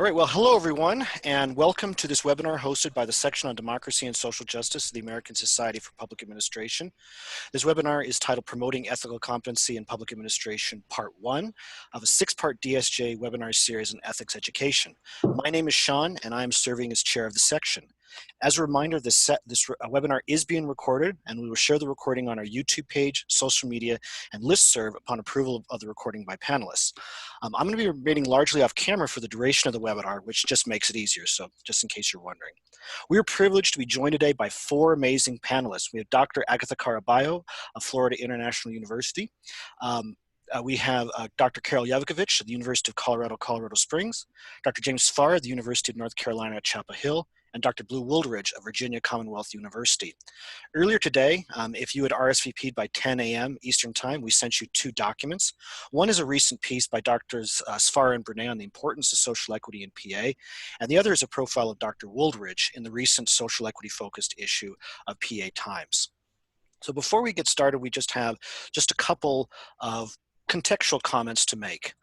All right, well, hello everyone, and welcome to this webinar hosted by the Section on Democracy and Social Justice of the American Society for Public Administration. This webinar is titled Promoting Ethical Competency in Public Administration, Part 1 of a 6-part DSJ webinar series on ethics education. My name is Sean, and I am serving as chair of the section. As a reminder, this webinar is being recorded, and we will share the recording on our YouTube page, social media, and listserv upon approval of the recording by panelists. I'm going to be remaining largely off camera for the duration of the webinar, which just makes it easier, so just in case you're wondering. We are privileged to be joined today by 4 amazing panelists. We have Dr. Agatha Caraballo of Florida International University. We have Dr. Carole Jurkiewicz of the University of Colorado, Colorado Springs, Dr. James Svara of the University of North Carolina at Chapel Hill, and Dr. Wooldridge of Virginia Commonwealth University. Earlier today, if you had RSVP'd by 10 a.m. Eastern Time, we sent you 2 documents. One is a recent piece by Drs. Svara and Brene on the importance of social equity in PA, and the other is a profile of Dr. Wooldridge in the recent social equity focused issue of PA Times. So before we get started, we just have a couple of contextual comments to make.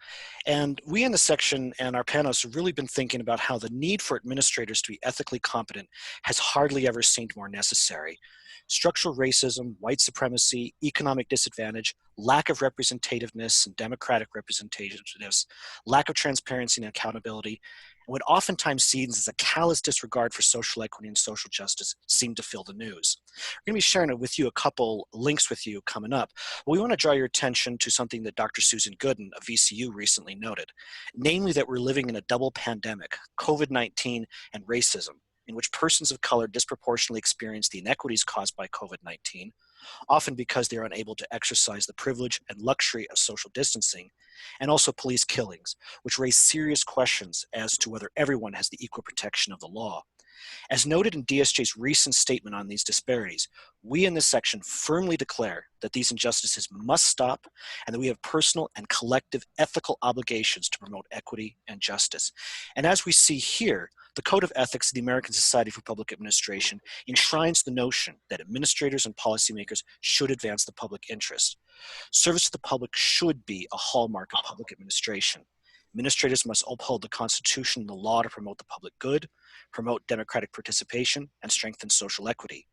And we in the section and our panelists have really been thinking about how the need for administrators to be ethically competent has hardly ever seemed more necessary. Structural racism, white supremacy, economic disadvantage, lack of representativeness and democratic representativeness, lack of transparency and accountability, and what oftentimes seen as a callous disregard for social equity and social justice seem to fill the news. We're going to be sharing with you a couple links with you coming up. But we want to draw your attention to something that Dr. Susan Gooden of VCU recently noted, namely that we're living in a double pandemic, COVID-19 and racism, in which persons of color disproportionately experience the inequities caused by COVID-19, often because they're unable to exercise the privilege and luxury of social distancing, and also police killings, which raise serious questions as to whether everyone has the equal protection of the law. As noted in DSJ's recent statement on these disparities, we in this section firmly declare that these injustices must stop and that we have personal and collective ethical obligations to promote equity and justice. And as we see here, the Code of Ethics of the American Society for Public Administration enshrines the notion that administrators and policymakers should advance the public interest. Service to the public should be a hallmark of public administration. Administrators must uphold the Constitution and the law to promote the public good, promote democratic participation, and strengthen social equity.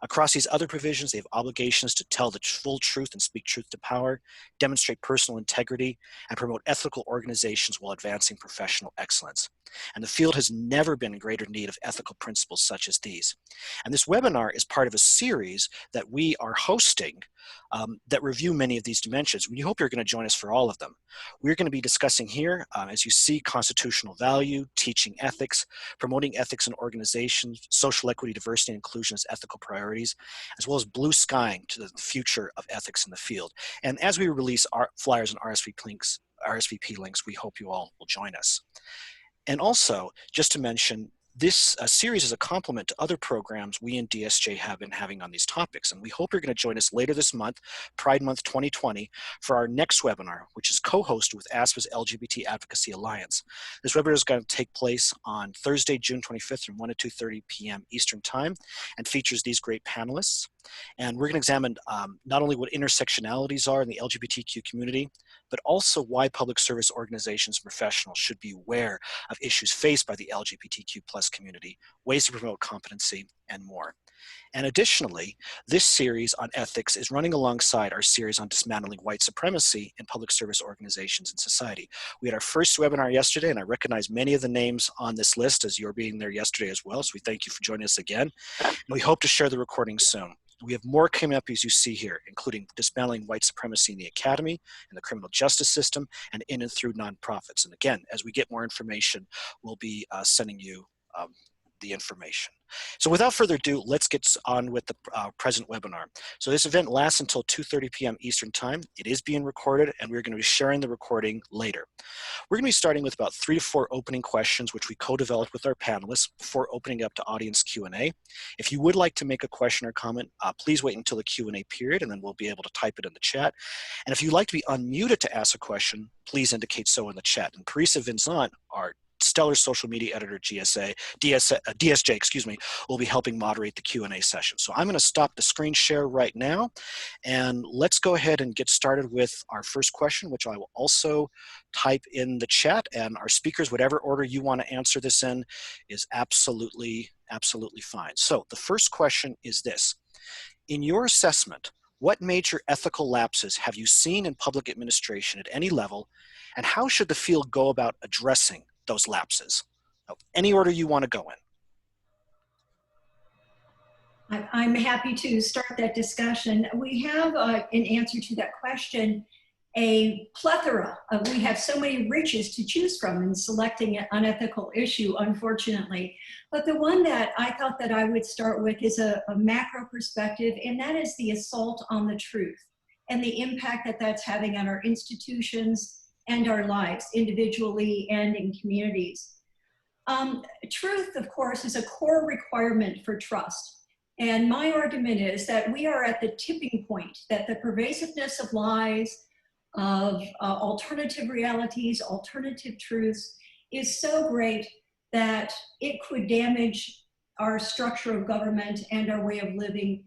Across these other provisions, they have obligations to tell the full truth and speak truth to power, demonstrate personal integrity, and promote ethical organizations while advancing professional excellence. And the field has never been in greater need of ethical principles such as these. And this webinar is part of a series that we are hosting that review many of these dimensions. We hope you're going to join us for all of them. We're going to be discussing here, as you see, constitutional value, teaching ethics, promoting ethics in organizations, social equity, diversity, and inclusion as ethical priorities, as well as blue skying to the future of ethics in the field. And as we release our flyers and RSVP links, we hope you all will join us. And also, just to mention, this series is a complement to other programs we in DSJ have been having on these topics. And we hope you're going to join us later this month, Pride Month 2020, for our next webinar, which is co-hosted with ASPA's LGBT Advocacy Alliance. This webinar is going to take place on Thursday, June 25th from 1 to 2:30 p.m. Eastern Time and features these great panelists. And we're going to examine not only what intersectionalities are in the LGBTQ community, but also why public service organizations and professionals should be aware of issues faced by the LGBTQ plus community, ways to promote competency, and more. And additionally, this series on ethics is running alongside our series on dismantling white supremacy in public service organizations and society. We had our first webinar yesterday, and I recognize many of the names on this list as you're being there yesterday as well, so we thank you for joining us again. And we hope to share the recording soon. We have more coming up as you see here, including dismantling white supremacy in the academy, in the criminal justice system, and in and through nonprofits. And again, as we get more information, we'll be sending you the information. So without further ado, let's get on with the present webinar. So this event lasts until 2:30 p.m. Eastern Time. It is being recorded, and we're going to be sharing the recording later. We're going to be starting with about 3 to 4 opening questions, which we co-developed with our panelists before opening up to audience Q&A. If you would like to make a question or comment, please wait until the Q&A period, and then we'll be able to type it in the chat. And if you'd like to be unmuted to ask a question, please indicate so in the chat. And Parisa Vinzant, our Stellar Social Media Editor DSJ, excuse me, will be helping moderate the Q&A session. So I'm going to stop the screen share right now, and let's go ahead and get started with our first question, which I will also type in the chat. And our speakers, whatever order you want to answer this in, is absolutely fine. So the first question is this: in your assessment, what major ethical lapses have you seen in public administration at any level, and how should the field go about addressing those lapses? Any order you want to go in. I'm happy to start that discussion. We have, in answer to that question, a plethora of, we have so many riches to choose from in selecting an unethical issue, unfortunately. But the one that I thought that I would start with is a macro perspective, and that is the assault on the truth and the impact that that's having on our institutions and our lives, individually and in communities. Truth, of course, is a core requirement for trust. And my argument is that we are at the tipping point, that the pervasiveness of lies, of alternative realities, alternative truths, is so great that it could damage our structure of government and our way of living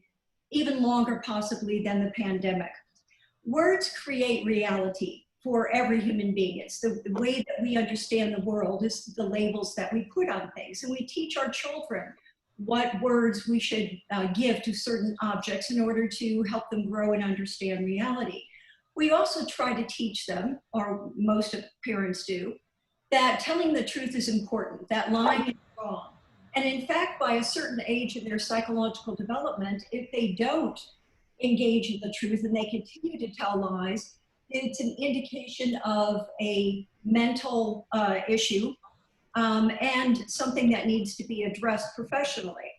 even longer possibly than the pandemic. Words create reality for every human being. It's the way that we understand the world is the labels that we put on things. And we teach our children what words we should give to certain objects in order to help them grow and understand reality. We also try to teach them, or most of parents do, that telling the truth is important, that lying is wrong. And in fact, by a certain age in their psychological development, if they don't engage in the truth and they continue to tell lies, it's an indication of a mental issue and something that needs to be addressed professionally.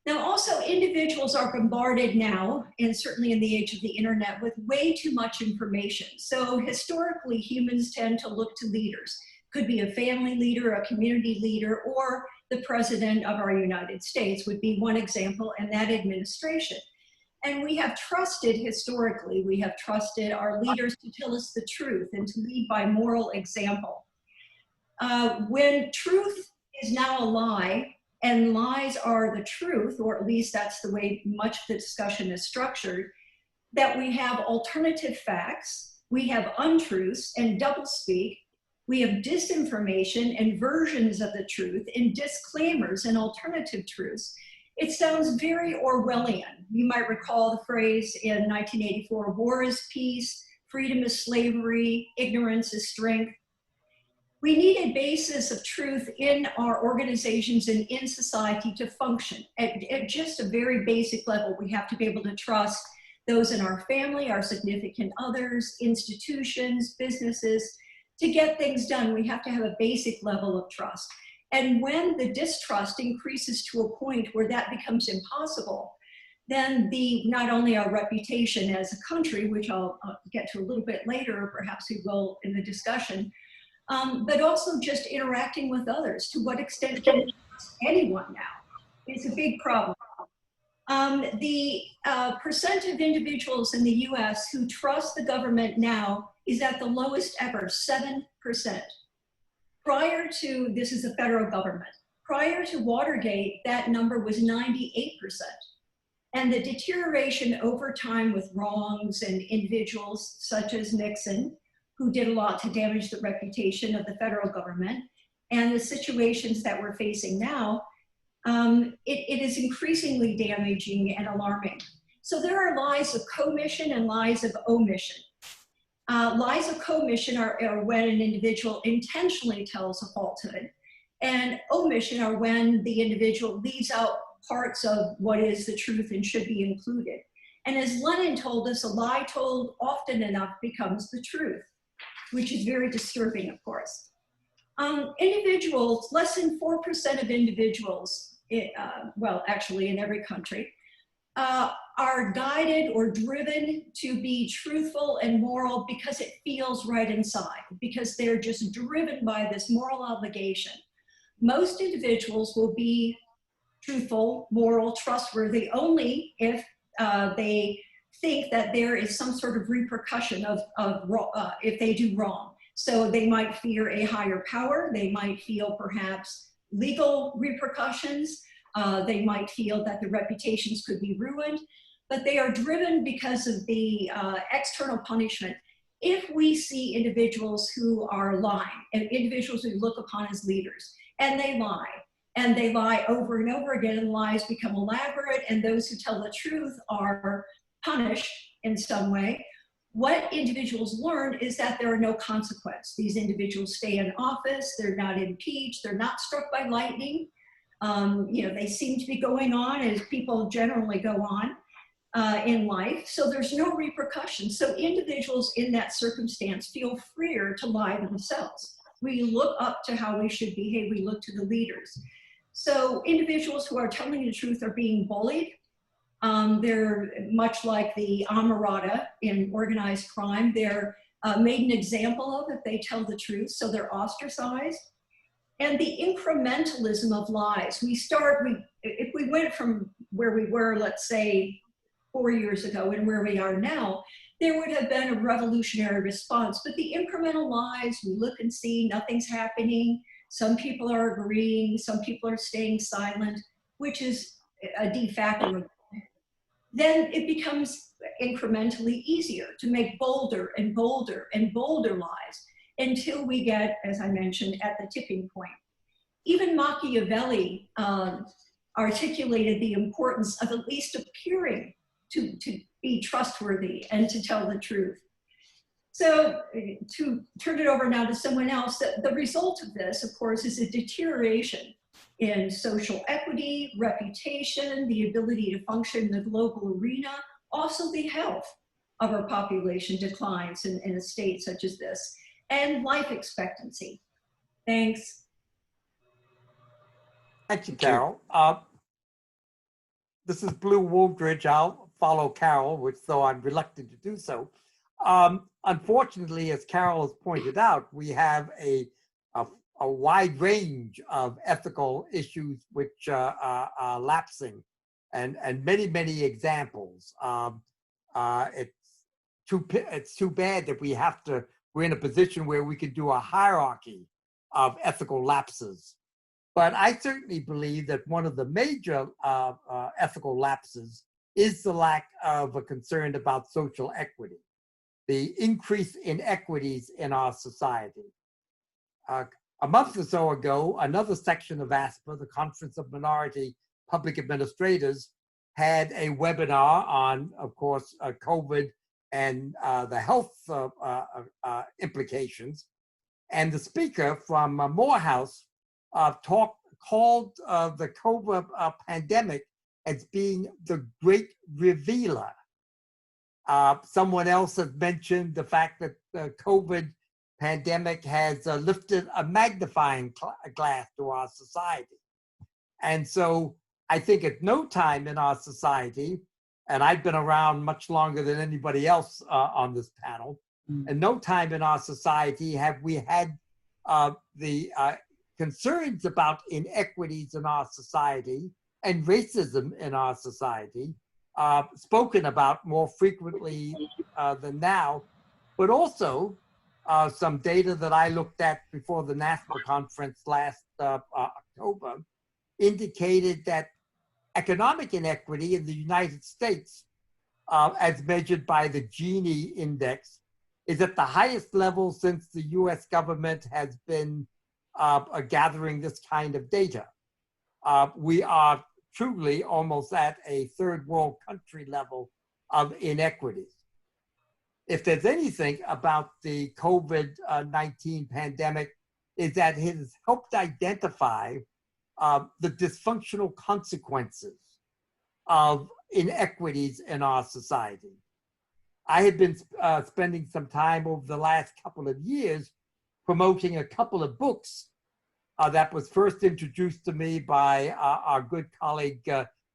Now, also, individuals are bombarded now, and certainly in the age of the internet, with way too much information. So historically, humans tend to look to leaders. Could be a family leader, a community leader, or the president of our United States would be one example, and that administration. And we have trusted historically, we have trusted our leaders to tell us the truth and to lead by moral example. When truth is now a lie, and lies are the truth, or at least that's the way much of the discussion is structured, that we have alternative facts, we have untruths and doublespeak, we have disinformation and versions of the truth and disclaimers and alternative truths. It sounds very Orwellian. You might recall the phrase in 1984, war is peace, freedom is slavery, ignorance is strength. We need a basis of truth in our organizations and in society to function at just a very basic level. We have to be able to trust those in our family, our significant others, institutions, businesses. To get things done, we have to have a basic level of trust. And when the distrust increases to a point where that becomes impossible, then not only our reputation as a country, which I'll get to a little bit later, or perhaps we will in the discussion, but also just interacting with others. To what extent can we trust anyone now is a big problem. The percent of individuals in the US who trust the government now is at the lowest ever, 7%. Prior to, this is the federal government, prior to Watergate, that number was 98%. And the deterioration over time with wrongs and individuals such as Nixon, who did a lot to damage the reputation of the federal government, and the situations that we're facing now, it is increasingly damaging and alarming. So there are lies of commission and lies of omission. Lies of commission are when an individual intentionally tells a falsehood, and omission are when the individual leaves out parts of what is the truth and should be included. And as Lenin told us, a lie told often enough becomes the truth, which is very disturbing, of course. Individuals, less than 4% of individuals, well, actually in every country, are guided or driven to be truthful and moral because it feels right inside, because they're just driven by this moral obligation. Most individuals will be truthful, moral, trustworthy only if they think that there is some sort of repercussion if they do wrong. So they might fear a higher power. They might feel perhaps legal repercussions. They might feel that their reputations could be ruined, but they are driven because of the external punishment. If we see individuals who are lying, and individuals we look upon as leaders, and they lie over and over again, and lies become elaborate, and those who tell the truth are punished in some way, what individuals learn is that there are no consequences. These individuals stay in office, they're not impeached, they're not struck by lightning. They seem to be going on as people generally go on in life, so there's no repercussions. So individuals in that circumstance feel freer to lie themselves. We look up to how we should behave, we look to the leaders. So individuals who are telling the truth are being bullied. They're much like the Amarada in organized crime. They're made an example of if they tell the truth, so they're ostracized. And the incrementalism of lies. If we went from where we were, let's say, 4 years ago and where we are now, there would have been a revolutionary response. But the incremental lies, we look and see nothing's happening. Some people are agreeing, some people are staying silent, which is a de facto. Then it becomes incrementally easier to make bolder and bolder and bolder lies until we get, as I mentioned, at the tipping point. Even Machiavelli articulated the importance of at least appearing to be trustworthy and to tell the truth. So to turn it over now to someone else, the result of this, of course, is a deterioration in social equity, reputation, the ability to function in the global arena. Also the health of our population declines in a state such as this, and life expectancy. Thanks. Thank you, Carole. This is Blue Wooldridge. I'll follow Carole, which though I'm reluctant to do so. Unfortunately, as Carole has pointed out, we have a wide range of ethical issues which are lapsing, and many examples. It's too bad that we're in a position where we could do a hierarchy of ethical lapses. But I certainly believe that one of the major ethical lapses is the lack of a concern about social equity, the increase in inequities in our society. A month or so ago, another section of ASPA, the Conference of Minority Public Administrators, had a webinar on, of course, COVID and the health implications. And the speaker from Morehouse called the COVID pandemic as being the great revealer. Someone else has mentioned the fact that the COVID pandemic has lifted a magnifying glass to our society. And so I think at no time in our society, and I've been around much longer than anybody else on this panel, and no time in our society have we had the concerns about inequities in our society and racism in our society spoken about more frequently than now, but also some data that I looked at before the NASPA conference last October indicated that economic inequity in the United States, as measured by the Gini index, is at the highest level since the US government has been gathering this kind of data. We are truly almost at a third world country level of inequities. If there's anything about the COVID-19 pandemic, is that it has helped identify the dysfunctional consequences of inequities in our society. I had been spending some time over the last couple of years promoting a couple of books that was first introduced to me by our good colleague,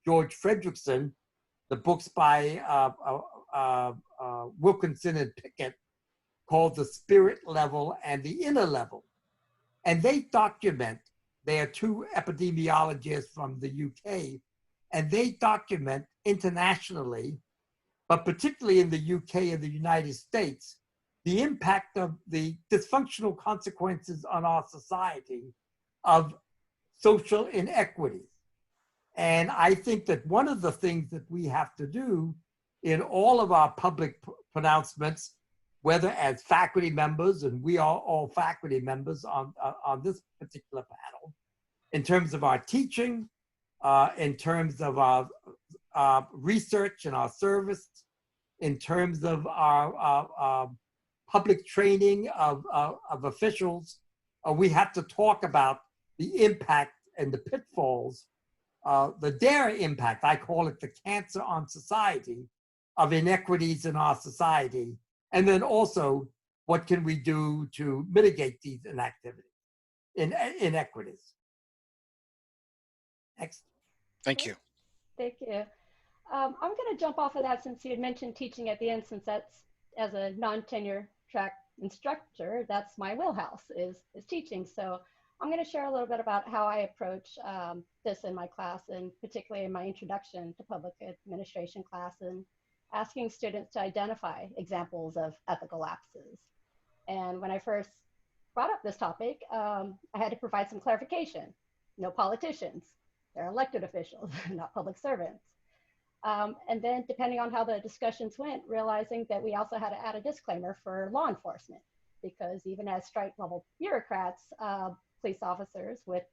George Fredrickson, the books by Wilkinson and Pickett called The Spirit Level and the Inner Level. And they document, they are two epidemiologists from the UK, and they document internationally, but particularly in the UK and the United States, the impact of the dysfunctional consequences on our society of social inequities. And I think that one of the things that we have to do in all of our public pronouncements, whether as faculty members, and we are all faculty members on this particular panel, in terms of our teaching, in terms of our research and our service, in terms of our public training of officials, we have to talk about the impact and the pitfalls, the dare impact, I call it the cancer on society, of inequities in our society. And then also, what can we do to mitigate these inequities? Next. Thank you. Thank you. I'm going to jump off of that since you had mentioned teaching at the end, since that's, as a non-tenure track instructor, that's my wheelhouse is teaching. So I'm going to share a little bit about how I approach this in my class, and particularly in my introduction to public administration class, and asking students to identify examples of ethical lapses. And when I first brought up this topic, I had to provide some clarification. No politicians, they're elected officials, not public servants. And then depending on how the discussions went, realizing that we also had to add a disclaimer for law enforcement, because even as strike level bureaucrats, police officers with,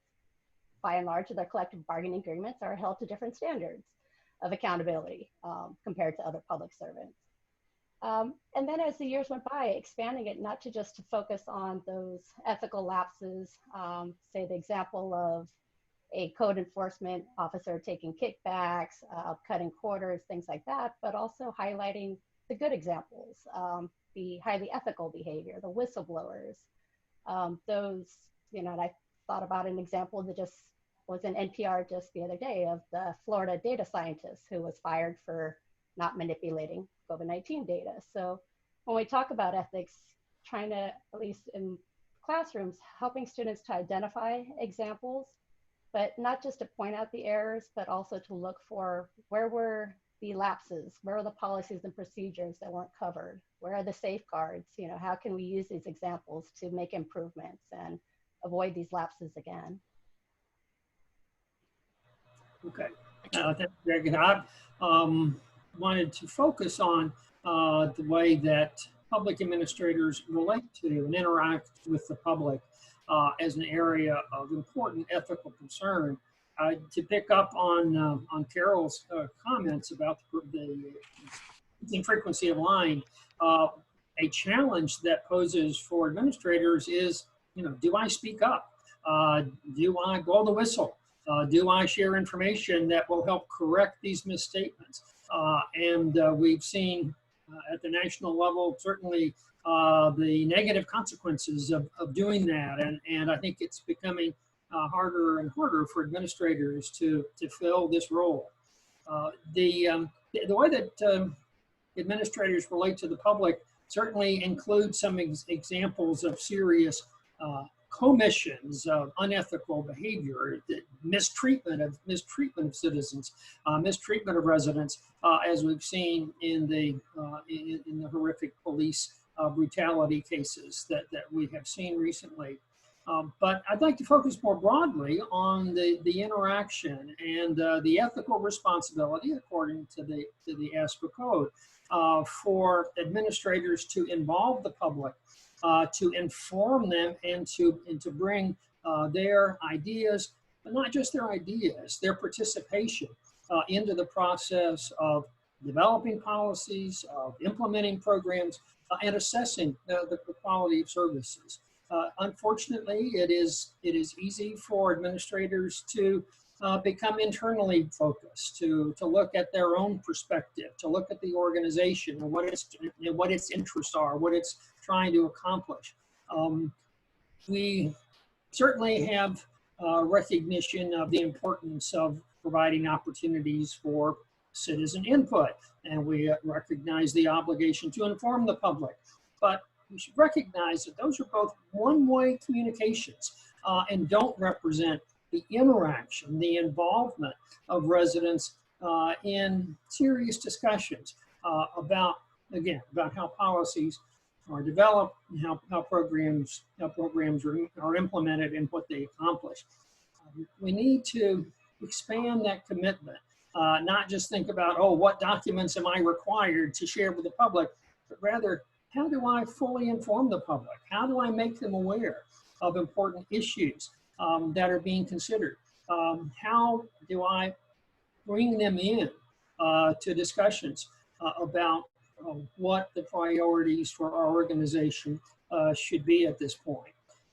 by and large, their collective bargaining agreements are held to different standards of accountability compared to other public servants. And then as the years went by, expanding it not to just to focus on those ethical lapses, say the example of a code enforcement officer taking kickbacks, cutting quarters, things like that, but also highlighting the good examples, the highly ethical behavior, the whistleblowers, those, you know, and I thought about an example that just was in NPR just the other day of the Florida data scientist who was fired for not manipulating COVID-19 data. So when we talk about ethics, trying to, at least in classrooms, helping students to identify examples, but not just to point out the errors, but also to look for where were the lapses, where are the policies and procedures that weren't covered, where are the safeguards, you know, how can we use these examples to make improvements and avoid these lapses again. Okay, thank you, Agatha. I wanted to focus on the way that public administrators relate to and interact with the public as an area of important ethical concern. To pick up on Carole's comments about the infrequency of lying, a challenge that poses for administrators is, you know, do I speak up? Do I blow the whistle? Do I share information that will help correct these misstatements? And we've seen at the national level, certainly the negative consequences of doing that. And I think it's becoming harder and harder for administrators to fill this role. The way that administrators relate to the public certainly includes some examples of serious commissions of unethical behavior, mistreatment of citizens, mistreatment of residents, as we've seen in the horrific police brutality cases that we have seen recently. But I'd like to focus more broadly on the interaction and the ethical responsibility, according to the ASPA code, for administrators to involve the public, to inform them, and to bring their ideas, but not just their ideas, their participation into the process of developing policies, of implementing programs, and assessing the quality of services. Unfortunately, it is easy for administrators to become internally focused, to look at their own perspective, to look at the organization and what its interests are, what it's trying to accomplish. We certainly have recognition of the importance of providing opportunities for citizen input, and we recognize the obligation to inform the public. But we should recognize that those are both one-way communications and don't represent the interaction, the involvement of residents in serious discussions about how policies are developed, how programs are implemented, and what they accomplish. We need to expand that commitment, not just think about, oh, what documents am I required to share with the public, but rather, how do I fully inform the public? How do I make them aware of important issues that are being considered? How do I bring them in to discussions about what the priorities for our organization should be at this point?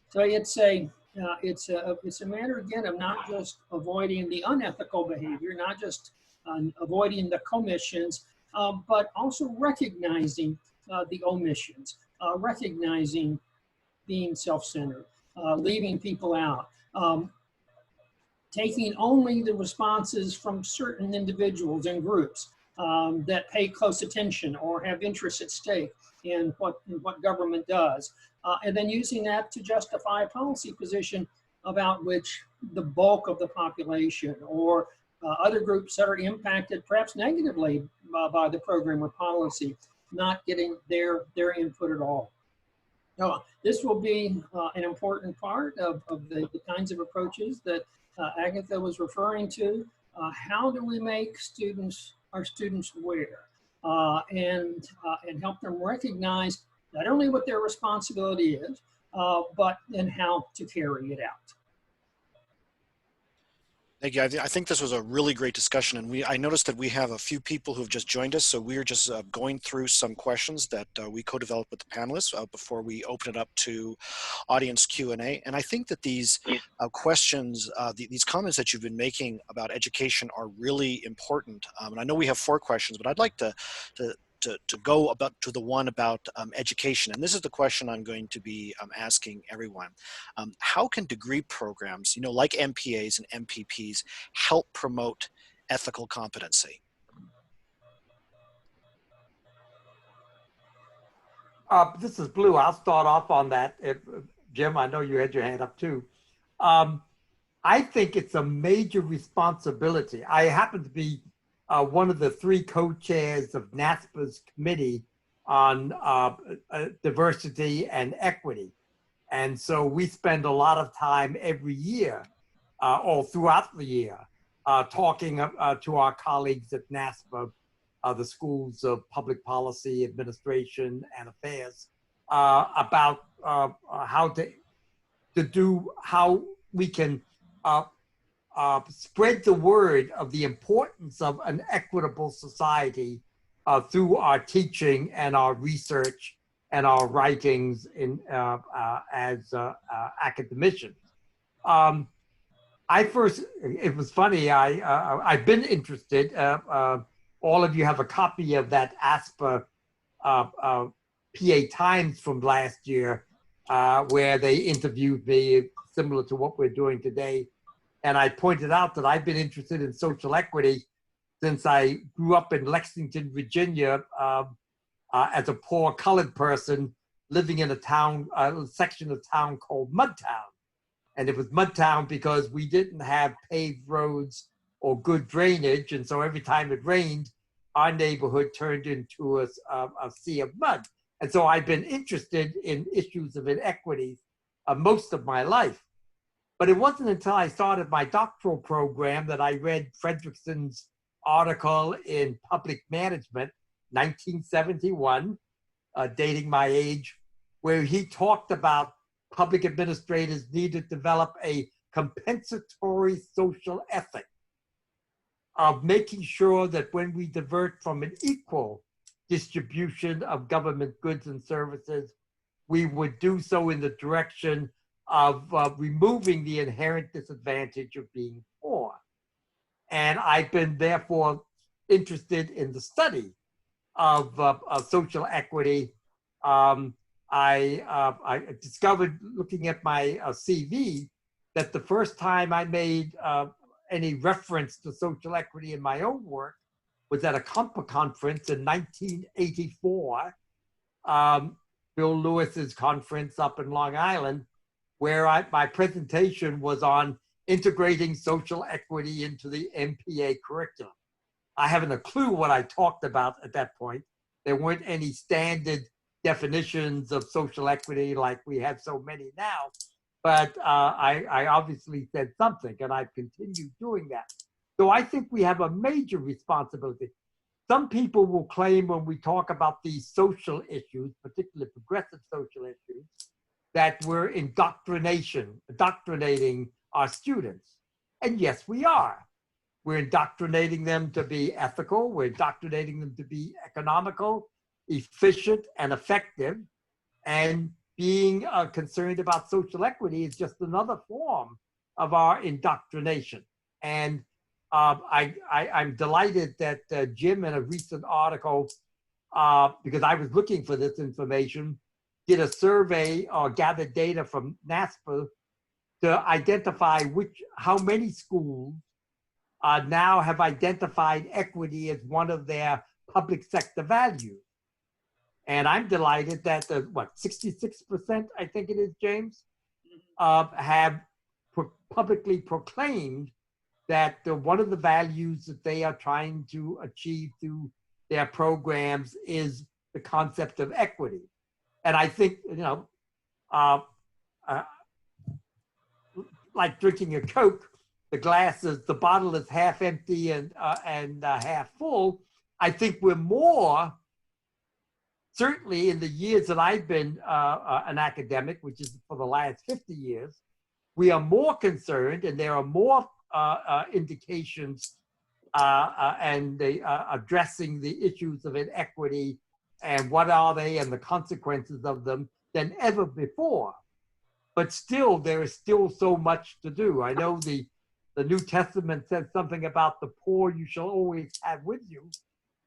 So it's a matter, again, of not just avoiding the unethical behavior, not just avoiding the commissions, but also recognizing the omissions, recognizing being self-centered, leaving people out, taking only the responses from certain individuals and groups that pay close attention or have interests at stake in what government does, and then using that to justify a policy position about which the bulk of the population or other groups that are impacted perhaps negatively by the program or policy not getting their input at all. Now, this will be an important part of the kinds of approaches that Agatha was referring to. How do we make our students aware and help them recognize not only what their responsibility is, but then how to carry it out? Thank you. I think this was a really great discussion, and I noticed that we have a few people who have just joined us, so we're just going through some questions that we co-developed with the panelists before we open it up to audience Q&A. And I think that these questions, these comments that you've been making about education are really important. And I know we have 4 questions, but I'd like to go to the one about education. And this is the question I'm going to be asking everyone. How can degree programs, like MPAs and MPPs, help promote ethical competency? This is Blue. I'll start off on that. Jim, I know you had your hand up too. I think it's a major responsibility. I happen to be one of the 3 co-chairs of NASPA's Committee on Diversity and Equity. And so we spend a lot of time every year, or throughout the year, talking to our colleagues at NASPA, the Schools of Public Policy, Administration, and Affairs, about how we can spread the word of the importance of an equitable society through our teaching and our research and our writings as academicians. It was funny, I've been interested, all of you have a copy of that ASPA PA Times from last year, where they interviewed me, similar to what we're doing today. And I pointed out that I've been interested in social equity since I grew up in Lexington, Virginia, as a poor colored person living in a section of town called Mudtown. And it was Mudtown because we didn't have paved roads or good drainage. And so every time it rained, our neighborhood turned into a sea of mud. And so I've been interested in issues of inequities most of my life. But it wasn't until I started my doctoral program that I read Fredrickson's article in Public Management, 1971, dating my age, where he talked about public administrators need to develop a compensatory social ethic of making sure that when we divert from an equal distribution of government goods and services, we would do so in the direction of removing the inherent disadvantage of being poor. And I've been therefore interested in the study of social equity. I discovered, looking at my CV, that the first time I made any reference to social equity in my own work was at a COMPA conference in 1984, Bill Lewis's conference up in Long Island, where my presentation was on integrating social equity into the MPA curriculum. I haven't a clue what I talked about at that point. There weren't any standard definitions of social equity like we have so many now. But I obviously said something, and I've continued doing that. So I think we have a major responsibility. Some people will claim when we talk about these social issues, particularly progressive social issues, that we're indoctrinating our students. And yes, we are. We're indoctrinating them to be ethical. We're indoctrinating them to be economical, efficient, and effective. And being concerned about social equity is just another form of our indoctrination. And I'm delighted that Jim, in a recent article, because I was looking for this information, did a survey or gathered data from NASPA to identify how many schools now have identified equity as one of their public sector values. And I'm delighted that 66%, I think it is, James, have publicly proclaimed that one of the values that they are trying to achieve through their programs is the concept of equity. And I think, like drinking a Coke, the bottle is half empty and half full. I think we're more, certainly in the years that I've been an academic, which is for the last 50 years, we are more concerned, and there are more indications and addressing the issues of inequity and what are they and the consequences of them than ever before. But still, there is still so much to do. I know the New Testament says something about the poor you shall always have with you.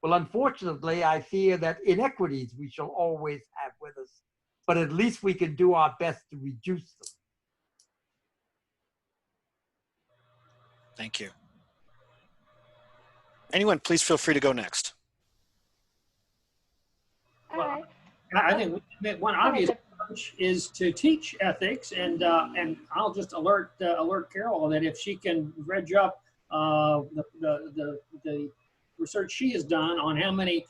Well, unfortunately, I fear that inequities we shall always have with us, but at least we can do our best to reduce them. Thank you. Anyone, please feel free to go next. Well, I think one obvious approach is to teach ethics, and I'll just alert Carole that if she can dredge up the research she has done on how many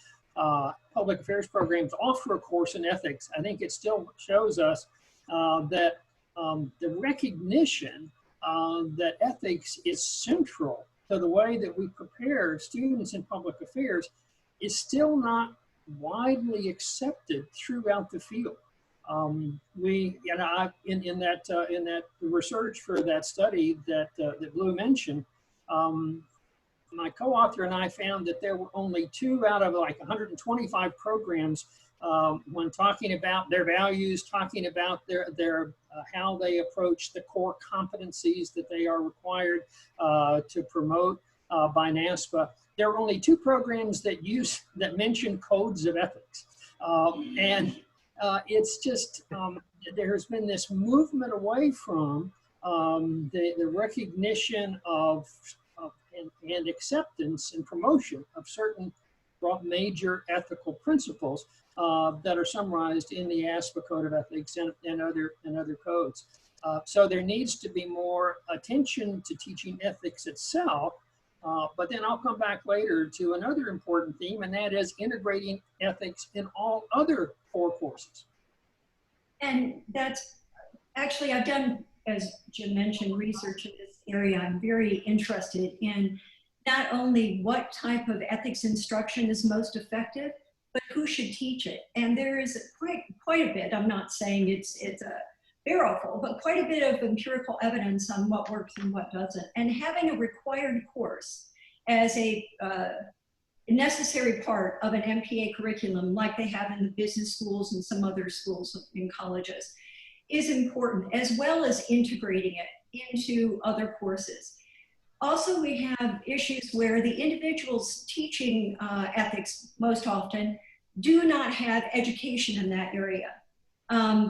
public affairs programs offer a course in ethics, I think it still shows us that the recognition that ethics is central to the way that we prepare students in public affairs is still not widely accepted throughout the field. In that research for that study that Blue mentioned, my co-author and I found that there were only 2 out of like 125 programs when talking about their values, talking about their how they approach the core competencies that they are required to promote by NASPA. There are only 2 programs that mention codes of ethics, it's just there's been this movement away from the recognition of and acceptance and promotion of certain major ethical principles that are summarized in the ASPA Code of Ethics and other codes. So there needs to be more attention to teaching ethics itself, but then I'll come back later to another important theme, and that is integrating ethics in all other core courses. And that's actually, I've done, as Jim mentioned, research in this area. I'm very interested in not only what type of ethics instruction is most effective, but who should teach it. And there is quite a bit, I'm not saying it's a barrelful, but quite a bit of empirical evidence on what works and what doesn't. And having a required course as a necessary part of an MPA curriculum, like they have in the business schools and some other schools in colleges, is important, as well as integrating it into other courses. Also, we have issues where the individuals teaching ethics most often do not have education in that area.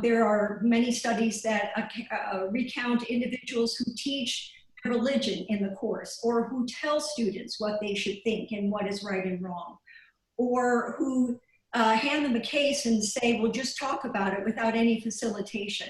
There are many studies that recount individuals who teach religion in the course, or who tell students what they should think and what is right and wrong, or who hand them a case and say, well, just talk about it without any facilitation.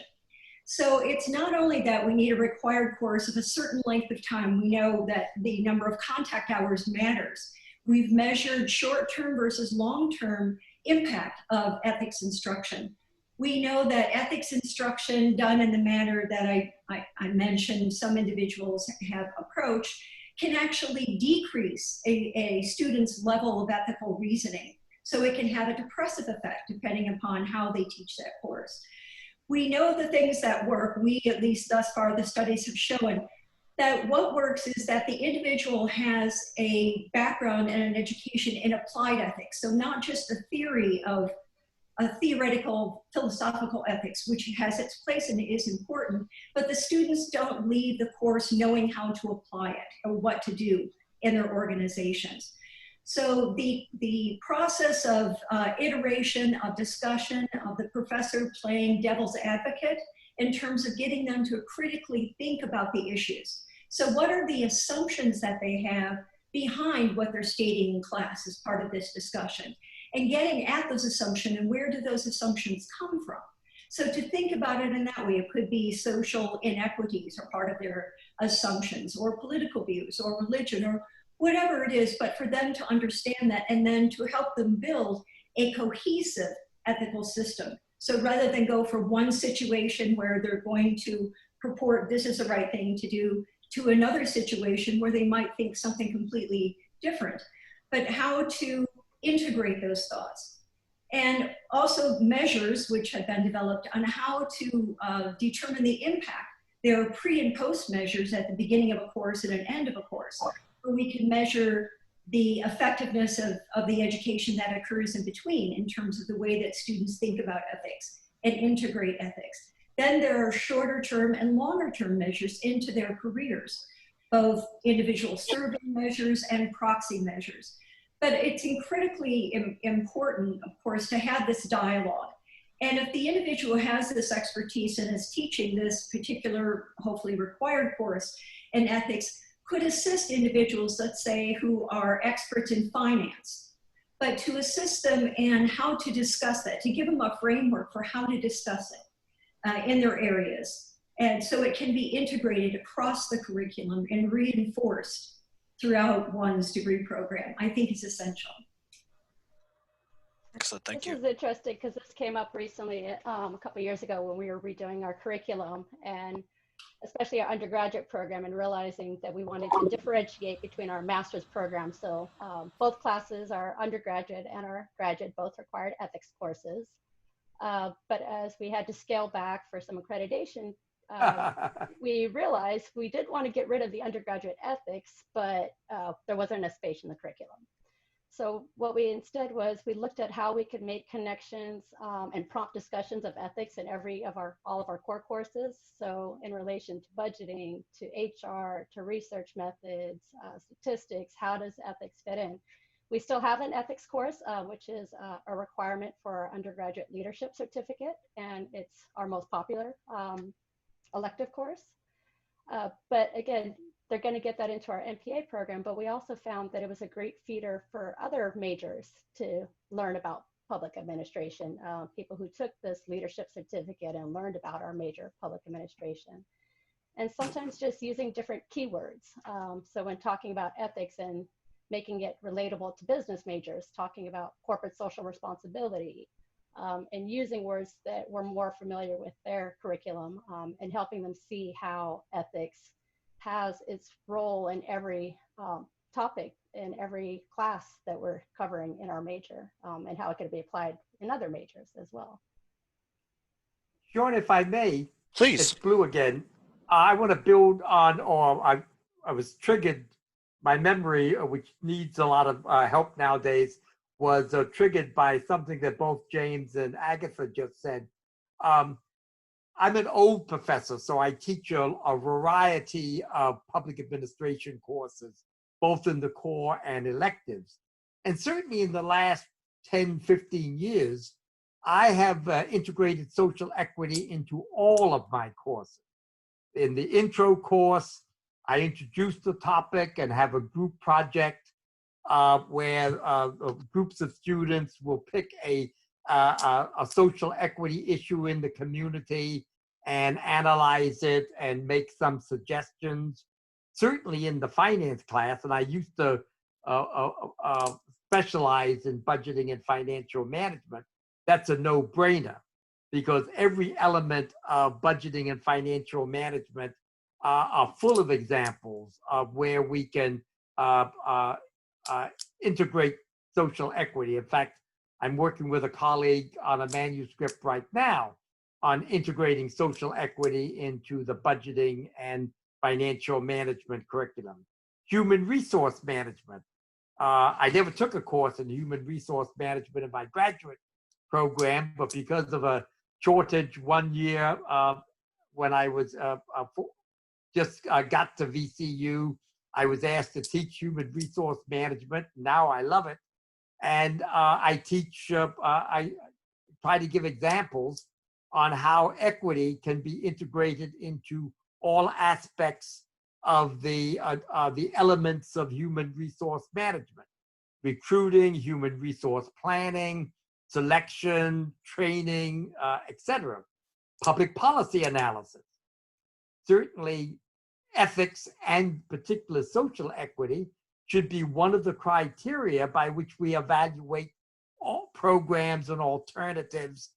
So it's not only that we need a required course of a certain length of time. We know that the number of contact hours matters. We've measured short-term versus long-term impact of ethics instruction. We know that ethics instruction done in the manner that I mentioned some individuals have approached can actually decrease a student's level of ethical reasoning. So it can have a depressive effect depending upon how they teach that course. We know the things that work. We, at least thus far, the studies have shown that what works is that the individual has a background and an education in applied ethics. So not just a theory of a theoretical philosophical ethics, which has its place and is important, but the students don't leave the course knowing how to apply it or what to do in their organizations. So the process of iteration, of discussion, of the professor playing devil's advocate in terms of getting them to critically think about the issues. So what are the assumptions that they have behind what they're stating in class as part of this discussion? And getting at those assumptions and where do those assumptions come from? So to think about it in that way, it could be social inequities are part of their assumptions, or political views, or religion, or whatever it is, but for them to understand that and then to help them build a cohesive ethical system. So rather than go for one situation where they're going to purport this is the right thing to do, to another situation where they might think something completely different, but how to integrate those thoughts. And also measures which have been developed on how to determine the impact. There are pre and post measures at the beginning of a course and an end of a course, where we can measure the effectiveness of the education that occurs in between in terms of the way that students think about ethics and integrate ethics. Then there are shorter term and longer term measures into their careers, both individual survey measures and proxy measures. But it's critically important, of course, to have this dialogue. And if the individual has this expertise and is teaching this particular, hopefully required course in ethics, could assist individuals, let's say, who are experts in finance, but to assist them in how to discuss that, to give them a framework for how to discuss it in their areas. And so it can be integrated across the curriculum and reinforced throughout one's degree program, I think is essential. Excellent, thank you. This is interesting because this came up recently a couple of years ago when we were redoing our curriculum, and especially our undergraduate program, and realizing that we wanted to differentiate between our master's program. So both classes, our undergraduate and our graduate, both required ethics courses. But as we had to scale back for some accreditation, we realized we did want to get rid of the undergraduate ethics, but there wasn't enough space in the curriculum. So what we instead was, we looked at how we could make connections and prompt discussions of ethics in all of our core courses. So in relation to budgeting, to HR, to research methods, statistics, how does ethics fit in? We still have an ethics course, which is a requirement for our undergraduate leadership certificate, and it's our most popular elective course. But again, they're going to get that into our MPA program, but we also found that it was a great feeder for other majors to learn about public administration, people who took this leadership certificate and learned about our major public administration. And sometimes just using different keywords. So when talking about ethics and making it relatable to business majors, talking about corporate social responsibility, and using words that were more familiar with their curriculum, and helping them see how ethics has its role in every topic in every class that we're covering in our major, and how it can be applied in other majors as well. Sean, if I may, Please. It's Blue again. I want to build on, or I was triggered, my memory, which needs a lot of help nowadays, was triggered by something that both James and Agatha just said. I'm an old professor, so I teach a variety of public administration courses, both in the core and electives. And certainly in the last 10, 15 years, I have integrated social equity into all of my courses. In the intro course, I introduce the topic and have a group project where groups of students will pick a social equity issue in the community and analyze it and make some suggestions. Certainly in the finance class, and I used to specialize in budgeting and financial management, that's a no-brainer, because every element of budgeting and financial management are full of examples of where we can integrate social equity. In fact, I'm working with a colleague on a manuscript right now on integrating social equity into the budgeting and financial management curriculum. Human resource management. I never took a course in human resource management in my graduate program, but because of a shortage one year when I was just got to VCU, I was asked to teach human resource management. Now I love it. And I teach, I try to give examples on how equity can be integrated into all aspects of the elements of human resource management: recruiting, human resource planning, selection, training, etc. Public policy analysis. Certainly, ethics and particular social equity should be one of the criteria by which we evaluate all programs and alternatives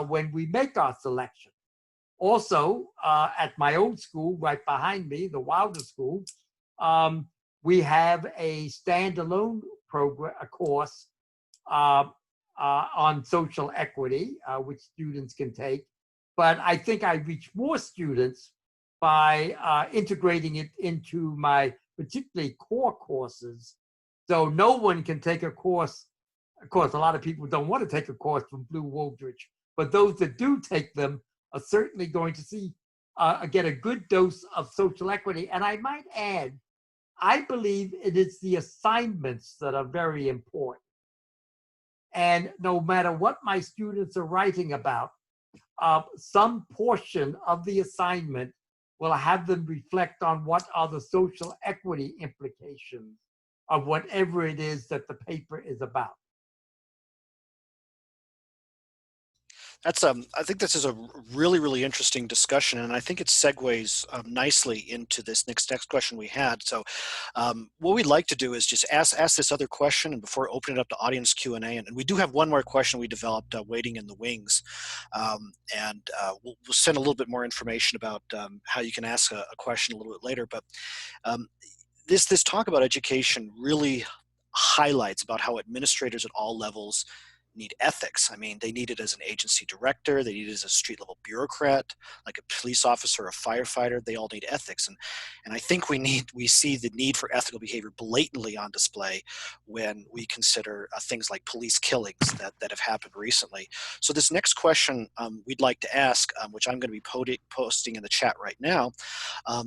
when we make our selection. Also, at my own school, right behind me, the Wilder School, we have a standalone program, a course on social equity, which students can take. But I think I reach more students by integrating it into my particularly core courses. So no one can take a course. Of course, a lot of people don't want to take a course from Blue Wooldridge, but those that do take them are certainly going to see get a good dose of social equity. And I might add, I believe it is the assignments that are very important. And no matter what my students are writing about, some portion of the assignment will have them reflect on what are the social equity implications of whatever it is that the paper is about. That's I think this is a really, really interesting discussion, and I think it segues nicely into this next question we had. So what we'd like to do is just ask this other question, and before opening it up to audience Q&A, and we do have one more question we developed waiting in the wings, and we'll send a little bit more information about how you can ask a question a little bit later. But this talk about education really highlights about how administrators at all levels need ethics. I mean, they need it as an agency director, they need it as a street level bureaucrat, like a police officer, a firefighter. They all need ethics. And I think we see the need for ethical behavior blatantly on display when we consider things like police killings that have happened recently. So this next question we'd like to ask, which I'm going to be posting in the chat right now,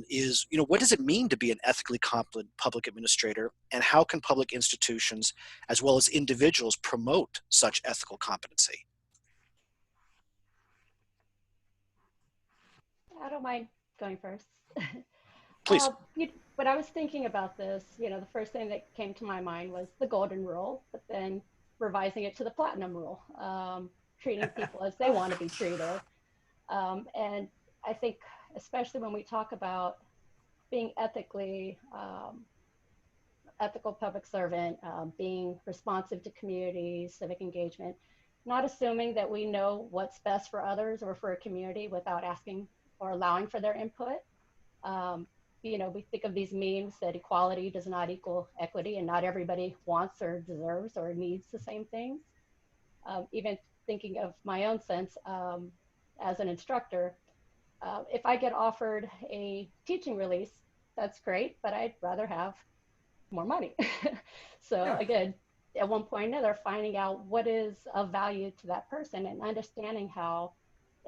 is, what does it mean to be an ethically competent public administrator, and how can public institutions as well as individuals promote such ethical competency? I don't mind going first. Please. When I was thinking about this, the first thing that came to my mind was the golden rule, but then revising it to the platinum rule, treating people as they want to be treated. And I think, especially when we talk about being ethical public servant, being responsive to community, civic engagement, not assuming that we know what's best for others or for a community without asking or allowing for their input. We think of these memes that equality does not equal equity, and not everybody wants or deserves or needs the same things. Even thinking of my own sense as an instructor, if I get offered a teaching release, that's great, but I'd rather have more money. So again, at one point or another, finding out what is of value to that person and understanding how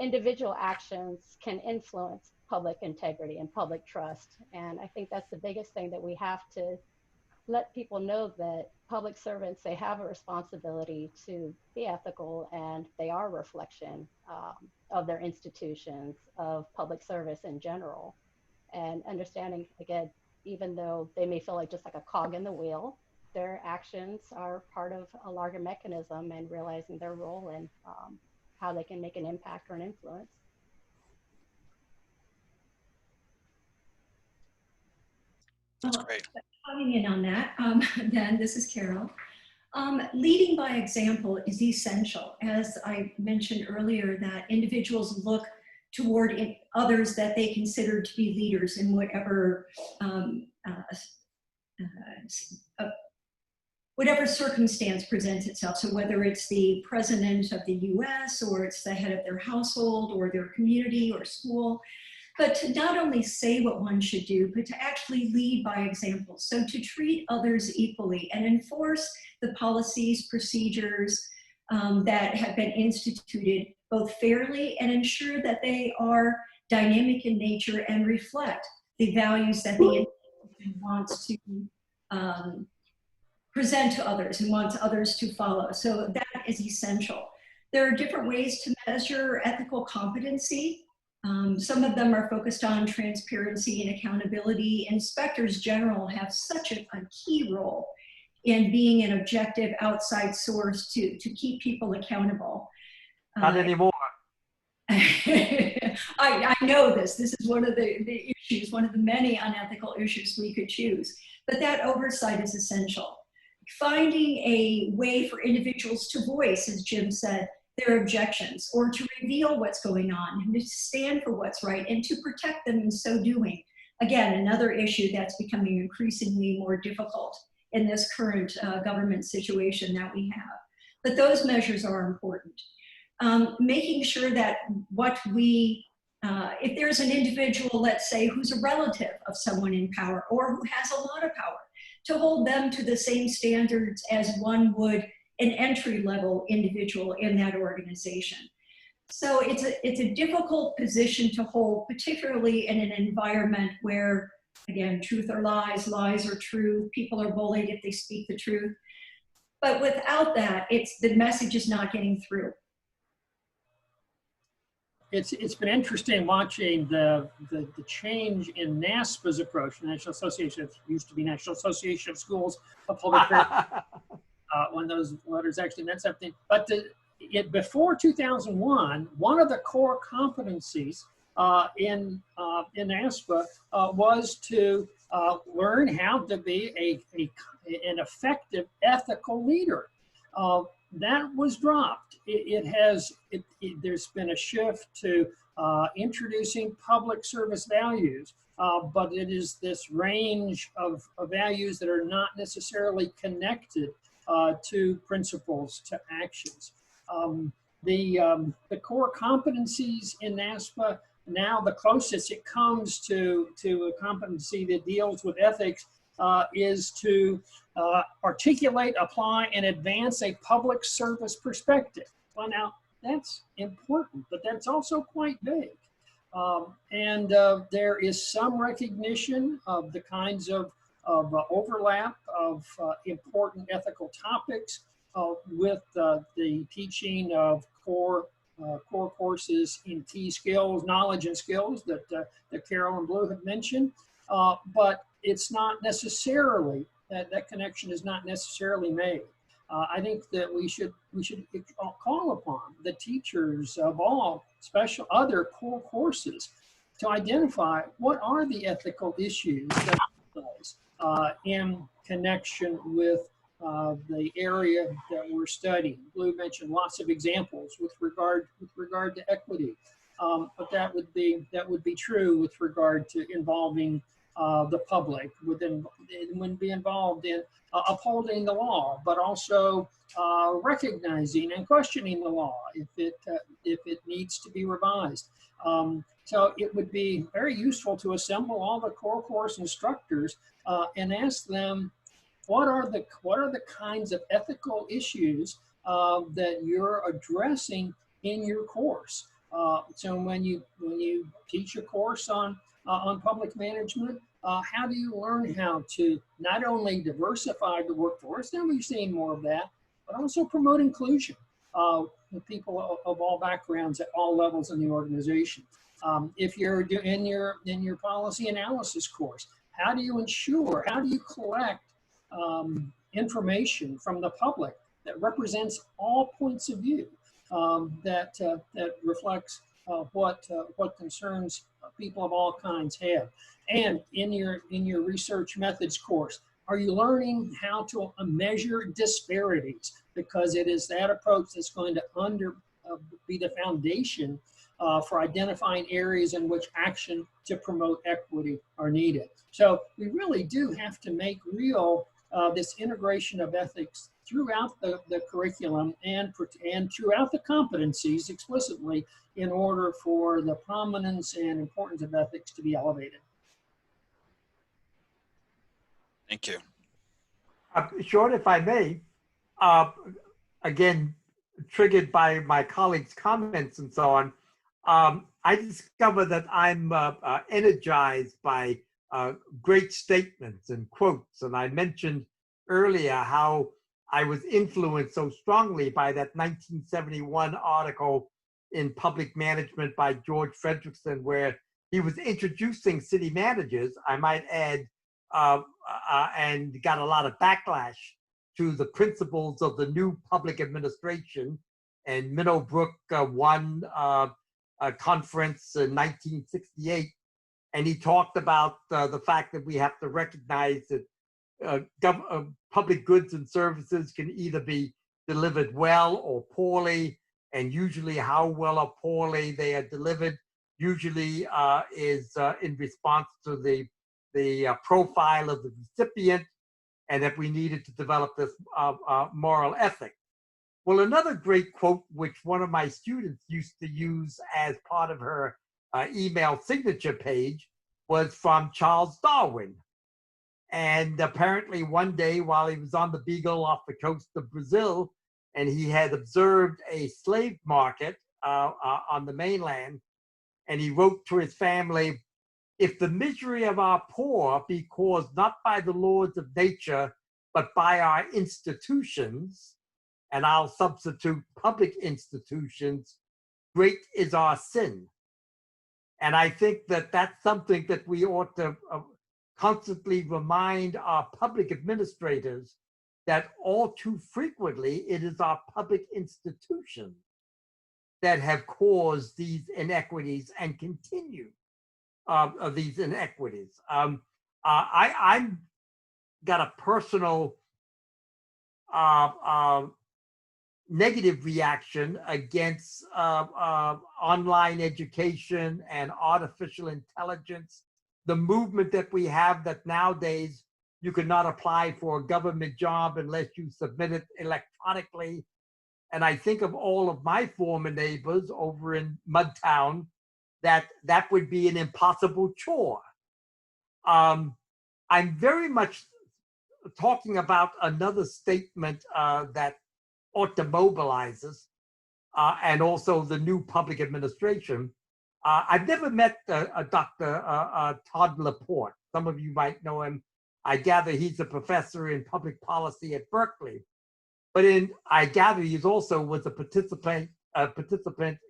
individual actions can influence public integrity and public trust. And I think that's the biggest thing, that we have to let people know that public servants, they have a responsibility to be ethical, and they are a reflection of their institutions, of public service in general. And understanding, again, even though they may feel like just like a cog in the wheel, their actions are part of a larger mechanism, and realizing their role and how they can make an impact or an influence. That's great. Coming in on that, then this is Carole. Leading by example is essential. As I mentioned earlier, that individuals look toward others that they consider to be leaders in whatever whatever circumstance presents itself. So whether it's the president of the US, or it's the head of their household or their community or school, but to not only say what one should do, but to actually lead by example. So to treat others equally and enforce the policies, procedures that have been instituted both fairly, and ensure that they are dynamic in nature and reflect the values that the institution wants to present to others and wants others to follow. So that is essential. There are different ways to measure ethical competency. Some of them are focused on transparency and accountability. Inspectors general have such a key role in being an objective outside source to keep people accountable. Not anymore. I know this. This is one of the issues, one of the many unethical issues we could choose. But that oversight is essential. Finding a way for individuals to voice, as Jim said, their objections, or to reveal what's going on, and to stand for what's right, and to protect them in so doing. Again, another issue that's becoming increasingly more difficult in this current government situation that we have. But those measures are important. Making sure that what we, if there's an individual, let's say, who's a relative of someone in power, or who has a lot of power, to hold them to the same standards as one would an entry-level individual in that organization. So it's a difficult position to hold, particularly in an environment where, again, truth or lies, lies or truth, people are bullied if they speak the truth. But without that, the message is not getting through. It's been interesting watching the change in NASPA's approach, the National Association, it used to be National Association of Schools of Public Affairs, when those letters actually meant something. But before 2001, one of the core competencies in ASPA was to learn how to be an effective ethical leader. That was dropped. There's been a shift to introducing public service values, but it is this range of values that are not necessarily connected to principles, to actions. The core competencies in NASPA, now the closest it comes to a competency that deals with ethics is to articulate, apply, and advance a public service perspective. Well, now that's important, but that's also quite big. And there is some recognition of the kinds of overlap of important ethical topics with the teaching of core courses in key skills, knowledge and skills that Carole and Blue have mentioned. But it's not necessarily, that connection is not necessarily made. I think that we should call upon the teachers of all other core courses to identify what are the ethical issues that arise in connection with the area that we're studying. Blue mentioned lots of examples with regard to equity, but that would be true with regard to involving the public, would be involved in upholding the law, but also recognizing and questioning the law if it needs to be revised. So it would be very useful to assemble all the core course instructors and ask them, what are the kinds of ethical issues that you're addressing in your course? So when you teach a course on public management, how do you learn how to not only diversify the workforce, and we've seen more of that, but also promote inclusion with people of all backgrounds at all levels in the organization. If you're in your policy analysis course, how do you collect information from the public that represents all points of view, that reflects what concerns people of all kinds have? And in your research methods course, Are you learning how to measure disparities? Because it is that approach that's going to be the foundation for identifying areas in which action to promote equity are needed. So we really do have to make real this integration of ethics throughout the curriculum and throughout the competencies explicitly in order for the prominence and importance of ethics to be elevated. Thank you. Short, if I may, again, triggered by my colleagues' comments and so on, I discover that I'm energized by great statements and quotes. And I mentioned earlier how I was influenced so strongly by that 1971 article in Public Management by George Fredrickson, where he was introducing city managers, I might add, and got a lot of backlash to the principles of the new public administration. And Minnow Brook won a conference in 1968. And he talked about the fact that we have to recognize that public goods and services can either be delivered well or poorly, and usually how well or poorly they are delivered usually is in response to the profile of the recipient, and that we needed to develop this moral ethic. Well, another great quote, which one of my students used to use as part of her email signature page, was from Charles Darwin. And apparently one day while he was on the Beagle off the coast of Brazil, and he had observed a slave market on the mainland, and he wrote to his family, "If the misery of our poor be caused not by the laws of nature, but by our institutions," and I'll substitute public institutions, "great is our sin." And I think that that's something that we ought to constantly remind our public administrators, that all too frequently it is our public institutions that have caused these inequities and continue these inequities. I'm got a personal negative reaction against online education and artificial intelligence. The movement that we have that nowadays you cannot apply for a government job unless you submit it electronically. And I think of all of my former neighbors over in Mudtown, that would be an impossible chore. I'm very much talking about another statement that ought to mobilize us, and also the new public administration. I've never met Dr. Todd Laporte. Some of you might know him. I gather he's a professor in public policy at Berkeley. But I gather he also was a participant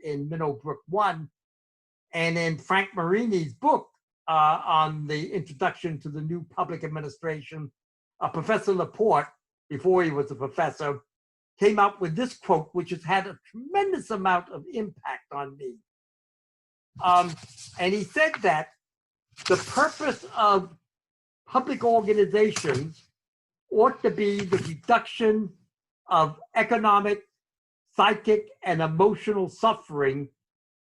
in Minnow Brook 1. And in Frank Marini's book on the introduction to the new public administration, Professor Laporte, before he was a professor, came up with this quote, which has had a tremendous amount of impact on me. And he said that the purpose of public organizations ought to be the reduction of economic, psychic, and emotional suffering,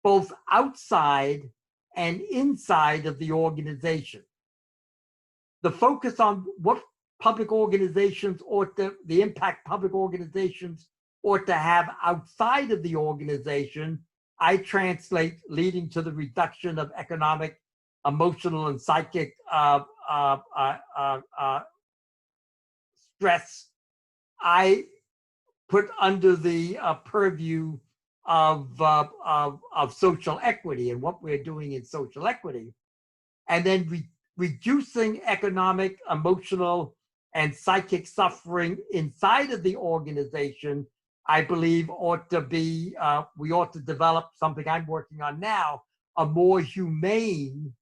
both outside and inside of the organization. The focus on what public organizations the impact public organizations ought to have outside of the organization, I translate leading to the reduction of economic, emotional, and psychic stress. I put under the purview of social equity and what we're doing in social equity, and then reducing economic, emotional, and psychic suffering inside of the organization, I believe ought to be, we ought to develop something I'm working on now, a more humane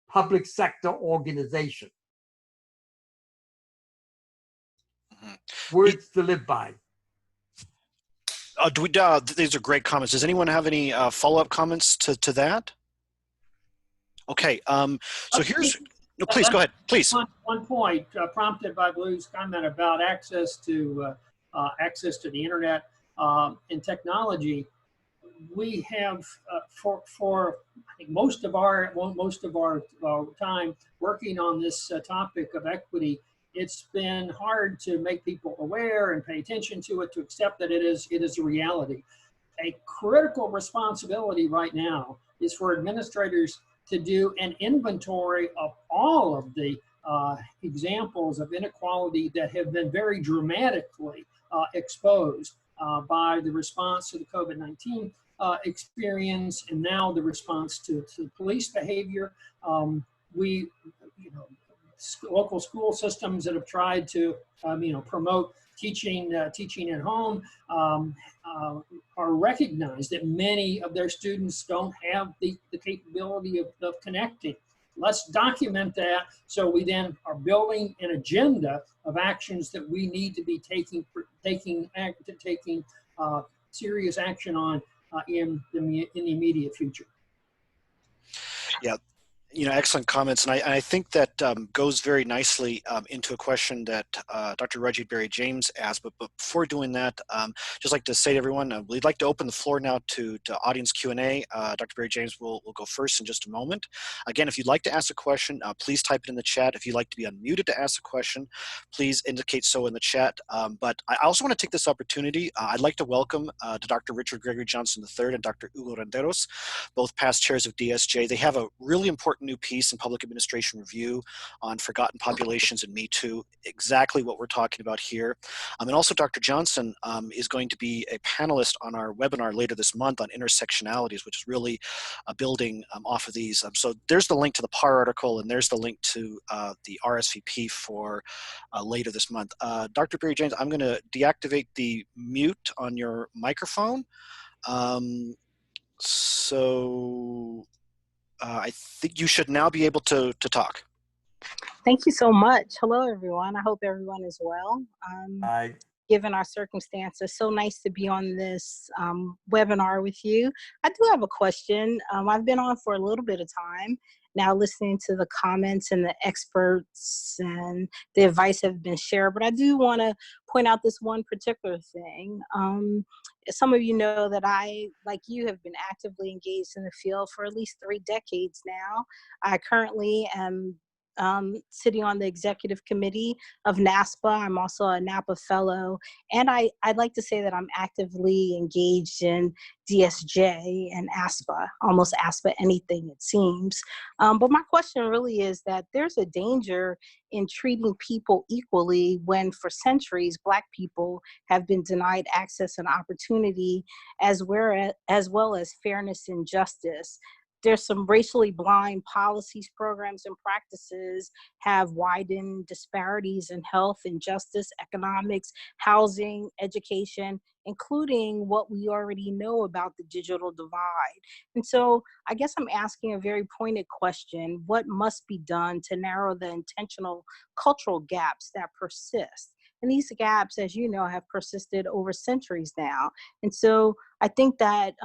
public sector organization. Words to live by. These are great comments. Does anyone have any follow-up comments to that? Okay, so No, please go ahead, please. One point prompted by Blue's comment about access to the internet and technology. We have for I think most of our time working on this topic of equity, it's been hard to make people aware and pay attention to it, to accept that it is a reality. A critical responsibility right now is for administrators to do an inventory of all of the examples of inequality that have been very dramatically exposed by the response to the COVID-19 experience, and now the response to police behavior. Local school systems that have tried to, promote teaching at home are recognized that many of their students don't have the capability of connecting. Let's document that, so we then are building an agenda of actions that we need to be taking serious action on in the immediate future. Yeah. Excellent comments. And I think that goes very nicely into a question that Dr. Reggie Berry-James asked. But before doing that, just like to say to everyone, we'd like to open the floor now to audience Q&A. Dr. Berry-James will go first in just a moment. Again, if you'd like to ask a question, please type it in the chat. If you'd like to be unmuted to ask a question, please indicate so in the chat. But I also want to take this opportunity. I'd like to welcome to Dr. Richard Gregory Johnson III and Dr. Hugo Renderos, both past chairs of DSJ. They have a really important new piece in Public Administration Review on forgotten populations and Me Too, exactly what we're talking about here. And also Dr. Johnson is going to be a panelist on our webinar later this month on intersectionalities, which is really building off of these. So there's the link to the PAR article, and there's the link to the RSVP for later this month. Dr. Berry-James, I'm going to deactivate the mute on your microphone. I think you should now be able to talk. Thank you so much. Hello, everyone. I hope everyone is well. Hi. Given our circumstances, so nice to be on this webinar with you. I do have a question. I've been on for a little bit of time now, listening to the comments and the experts and the advice that have been shared, but I do want to point out this one particular thing. Some of you know that I, like you, have been actively engaged in the field for at least 3 decades now. I currently am sitting on the executive committee of NASPA. I'm also a NAPA fellow, and I'd like to say that I'm actively engaged in DSJ and ASPA, almost ASPA anything it seems. But my question really is that there's a danger in treating people equally when for centuries Black people have been denied access and opportunity as well as fairness and justice. There's some racially blind policies, programs, and practices have widened disparities in health and justice, economics, housing, education, including what we already know about the digital divide. And so I guess I'm asking a very pointed question: what must be done to narrow the intentional cultural gaps that persist? And these gaps, as you know, have persisted over centuries now. And so I think that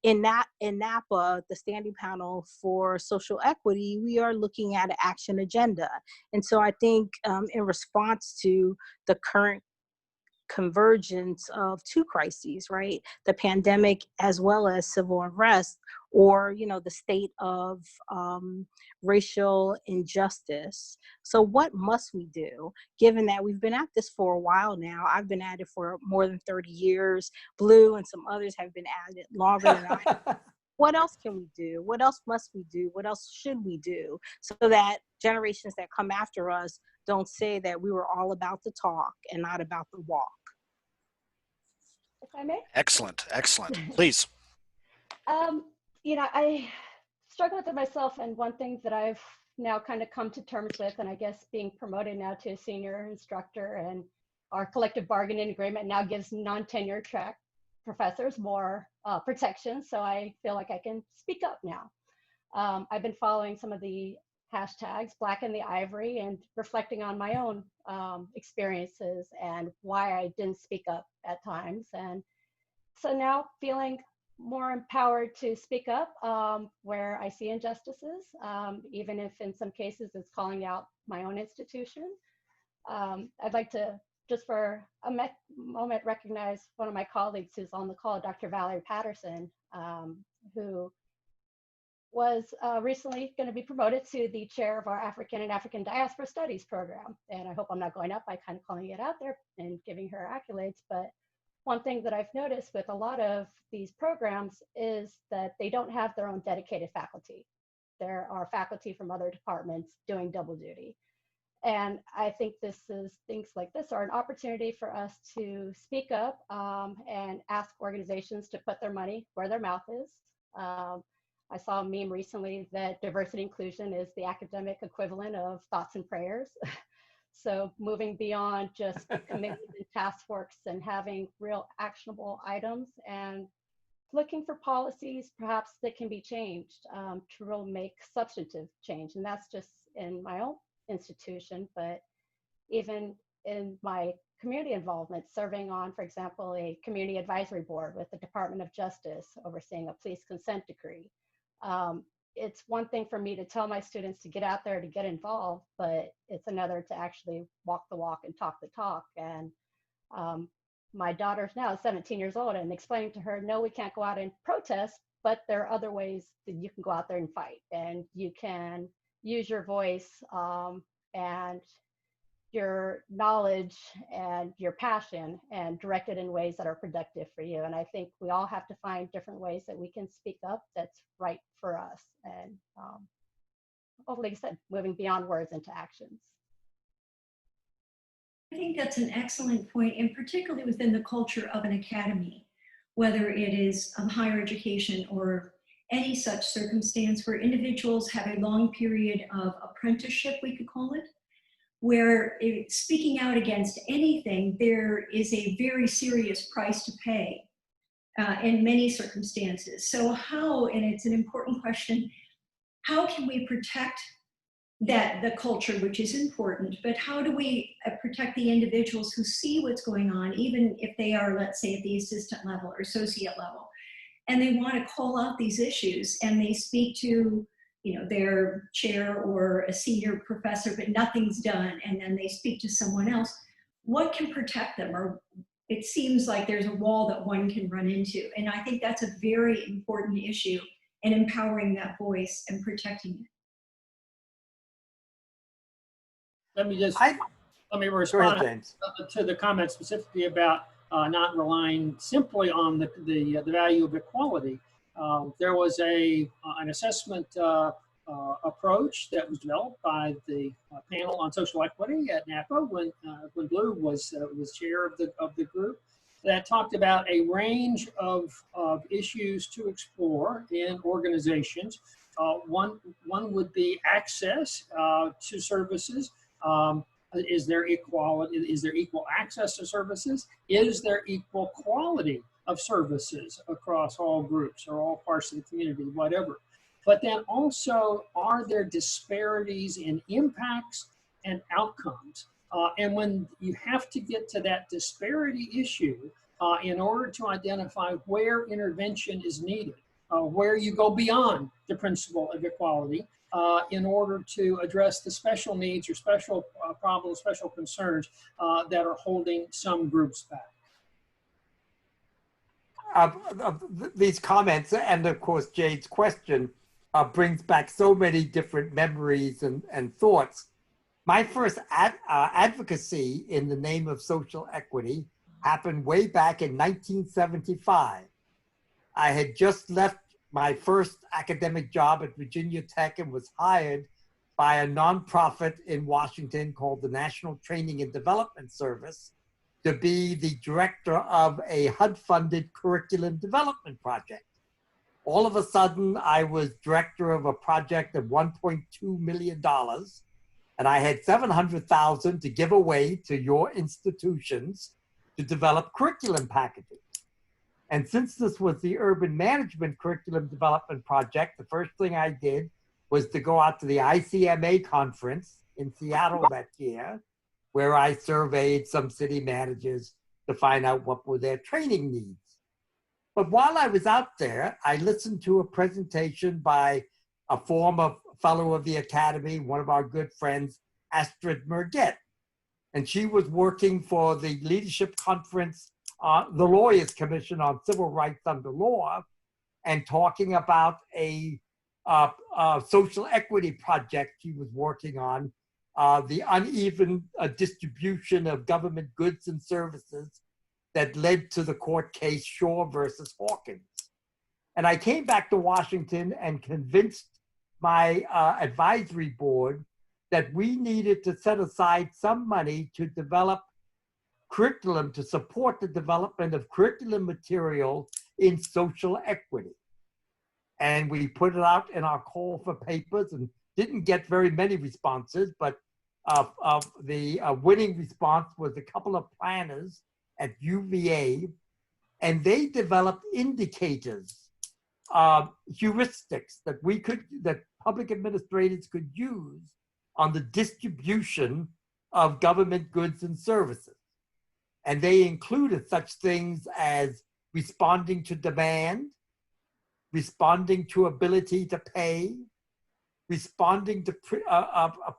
in NAPA, the Standing Panel for Social Equity, we are looking at an action agenda. And so I think in response to the current convergence of 2 crises, right? The pandemic as well as civil unrest, or, the state of racial injustice. So what must we do, given that we've been at this for a while now? I've been at it for more than 30 years. Blue and some others have been at it longer than I. What else can we do? What else must we do? What else should we do so that generations that come after us don't say that we were all about the talk and not about the walk? If I may? Excellent, excellent. Please. I struggle with it myself, and one thing that I've now kind of come to terms with, and I guess being promoted now to a senior instructor, and our collective bargaining agreement now gives non-tenure track professors more protection, so I feel like I can speak up now. I've been following some of the hashtags, Black in the Ivory, and reflecting on my own experiences and why I didn't speak up at times. And so now feeling more empowered to speak up where I see injustices, even if in some cases it's calling out my own institution. I'd like to, just for a moment, recognize one of my colleagues who's on the call, Dr. Valerie Patterson, who was recently going to be promoted to the chair of our African and African Diaspora Studies program. And I hope I'm not going up by kind of calling it out there and giving her accolades. But one thing that I've noticed with a lot of these programs is that they don't have their own dedicated faculty. There are faculty from other departments doing double duty. And I think things like this are an opportunity for us to speak up and ask organizations to put their money where their mouth is. I saw a meme recently that diversity inclusion is the academic equivalent of thoughts and prayers. So moving beyond just committees and task forces and having real actionable items and looking for policies perhaps that can be changed to really make substantive change. And that's just in my own institution, but even in my community involvement, serving on, for example, a community advisory board with the Department of Justice overseeing a police consent decree. It's one thing for me to tell my students to get out there to get involved, but it's another to actually walk the walk and talk the talk. And my daughter's now 17 years old, and explaining to her, no, we can't go out and protest, but there are other ways that you can go out there and fight, and you can use your voice and your knowledge and your passion and direct it in ways that are productive for you. And I think we all have to find different ways that we can speak up that's right for us. And hopefully, like I said, moving beyond words into actions. I think that's an excellent point, and particularly within the culture of an academy, whether it is higher education or any such circumstance where individuals have a long period of apprenticeship, we could call it, where speaking out against anything, there is a very serious price to pay in many circumstances. So how, and it's an important question, how can we protect the culture, which is important, but how do we protect the individuals who see what's going on, even if they are, let's say, at the assistant level or associate level, and they want to call out these issues, and they speak to their chair or a senior professor, but nothing's done, and then they speak to someone else. What can protect them? Or it seems like there's a wall that one can run into, and I think that's a very important issue in empowering that voice and protecting it. Let me respond to the comment specifically about not relying simply on the value of equality. There was an assessment approach that was developed by the panel on social equity at NAPA when Blue was chair of the group, that talked about a range of issues to explore in organizations. One would be access to services. Is there equality? Is there equal access to services? Is there equal quality of services across all groups or all parts of the community, whatever? But then also, are there disparities in impacts and outcomes? And when you have to get to that disparity issue in order to identify where intervention is needed, where you go beyond the principle of equality, in order to address the special needs or special problems, special concerns that are holding some groups back. These comments, and of course Jade's question, brings back so many different memories and thoughts. My first advocacy in the name of social equity happened way back in 1975. I had just left my first academic job at Virginia Tech and was hired by a nonprofit in Washington called the National Training and Development Service to be the director of a HUD-funded curriculum development project. All of a sudden, I was director of a project of $1.2 million, and I had $700,000 to give away to your institutions to develop curriculum packages. And since this was the urban management curriculum development project, the first thing I did was to go out to the ICMA conference in Seattle that year, where I surveyed some city managers to find out what were their training needs. But while I was out there, I listened to a presentation by a former fellow of the Academy, one of our good friends, Astrid Merget. And she was working for the Leadership Conference, the Lawyers Commission on Civil Rights Under Law, and talking about a social equity project she was working on, the uneven distribution of government goods and services that led to the court case Shaw versus Hawkins. And I came back to Washington and convinced my advisory board that we needed to set aside some money to develop curriculum to support the development of curriculum material in social equity. And we put it out in our call for papers and didn't get very many responses, but the winning response was a couple of planners at UVA, and they developed indicators, heuristics that public administrators could use on the distribution of government goods and services. And they included such things as responding to demand, responding to ability to pay, responding to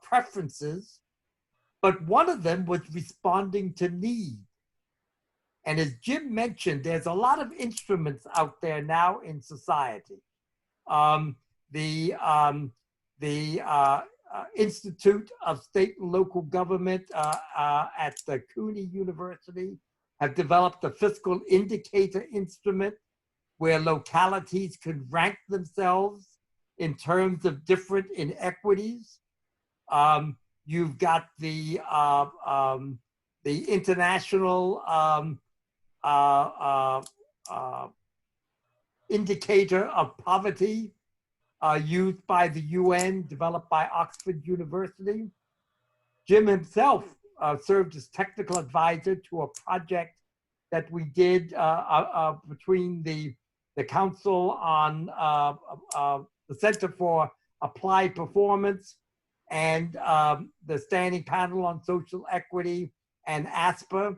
preferences, but one of them was responding to need. And as Jim mentioned, there's a lot of instruments out there now in society. The Institute of State and Local Government at the CUNY University have developed a fiscal indicator instrument where localities can rank themselves in terms of different inequities. You've got the international indicator of poverty used by the UN, developed by Oxford University. Jim himself served as technical advisor to a project that we did between the Council on the Center for Applied Performance and the Standing Panel on Social Equity and ASPA,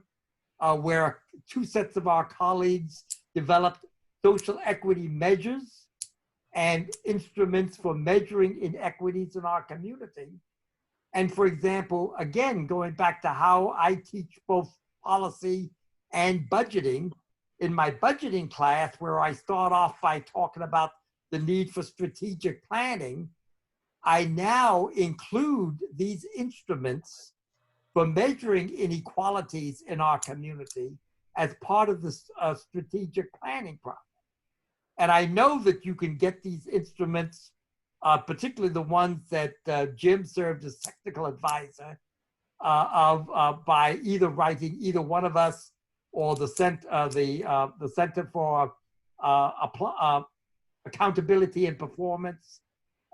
where two sets of our colleagues developed social equity measures and instruments for measuring inequities in our community. And for example, again, going back to how I teach both policy and budgeting, in my budgeting class, where I start off by talking about the need for strategic planning, I now include these instruments for measuring inequalities in our community as part of the strategic planning process. And I know that you can get these instruments, particularly the ones that Jim served as technical advisor by either writing either one of us or the Center for Accountability and Performance,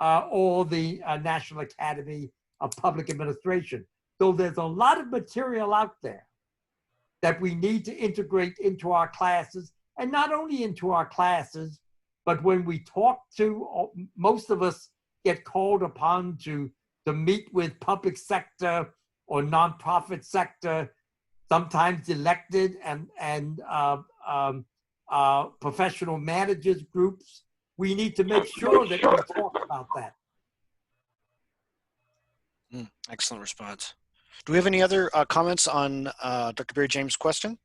or the National Academy of Public Administration. So there's a lot of material out there that we need to integrate into our classes, and not only into our classes, but when we talk to, most of us get called upon to meet with public sector or nonprofit sector, sometimes elected and professional managers groups. We need to make sure that we talk about that. Excellent response. Do we have any other comments on Dr. Barry James' question?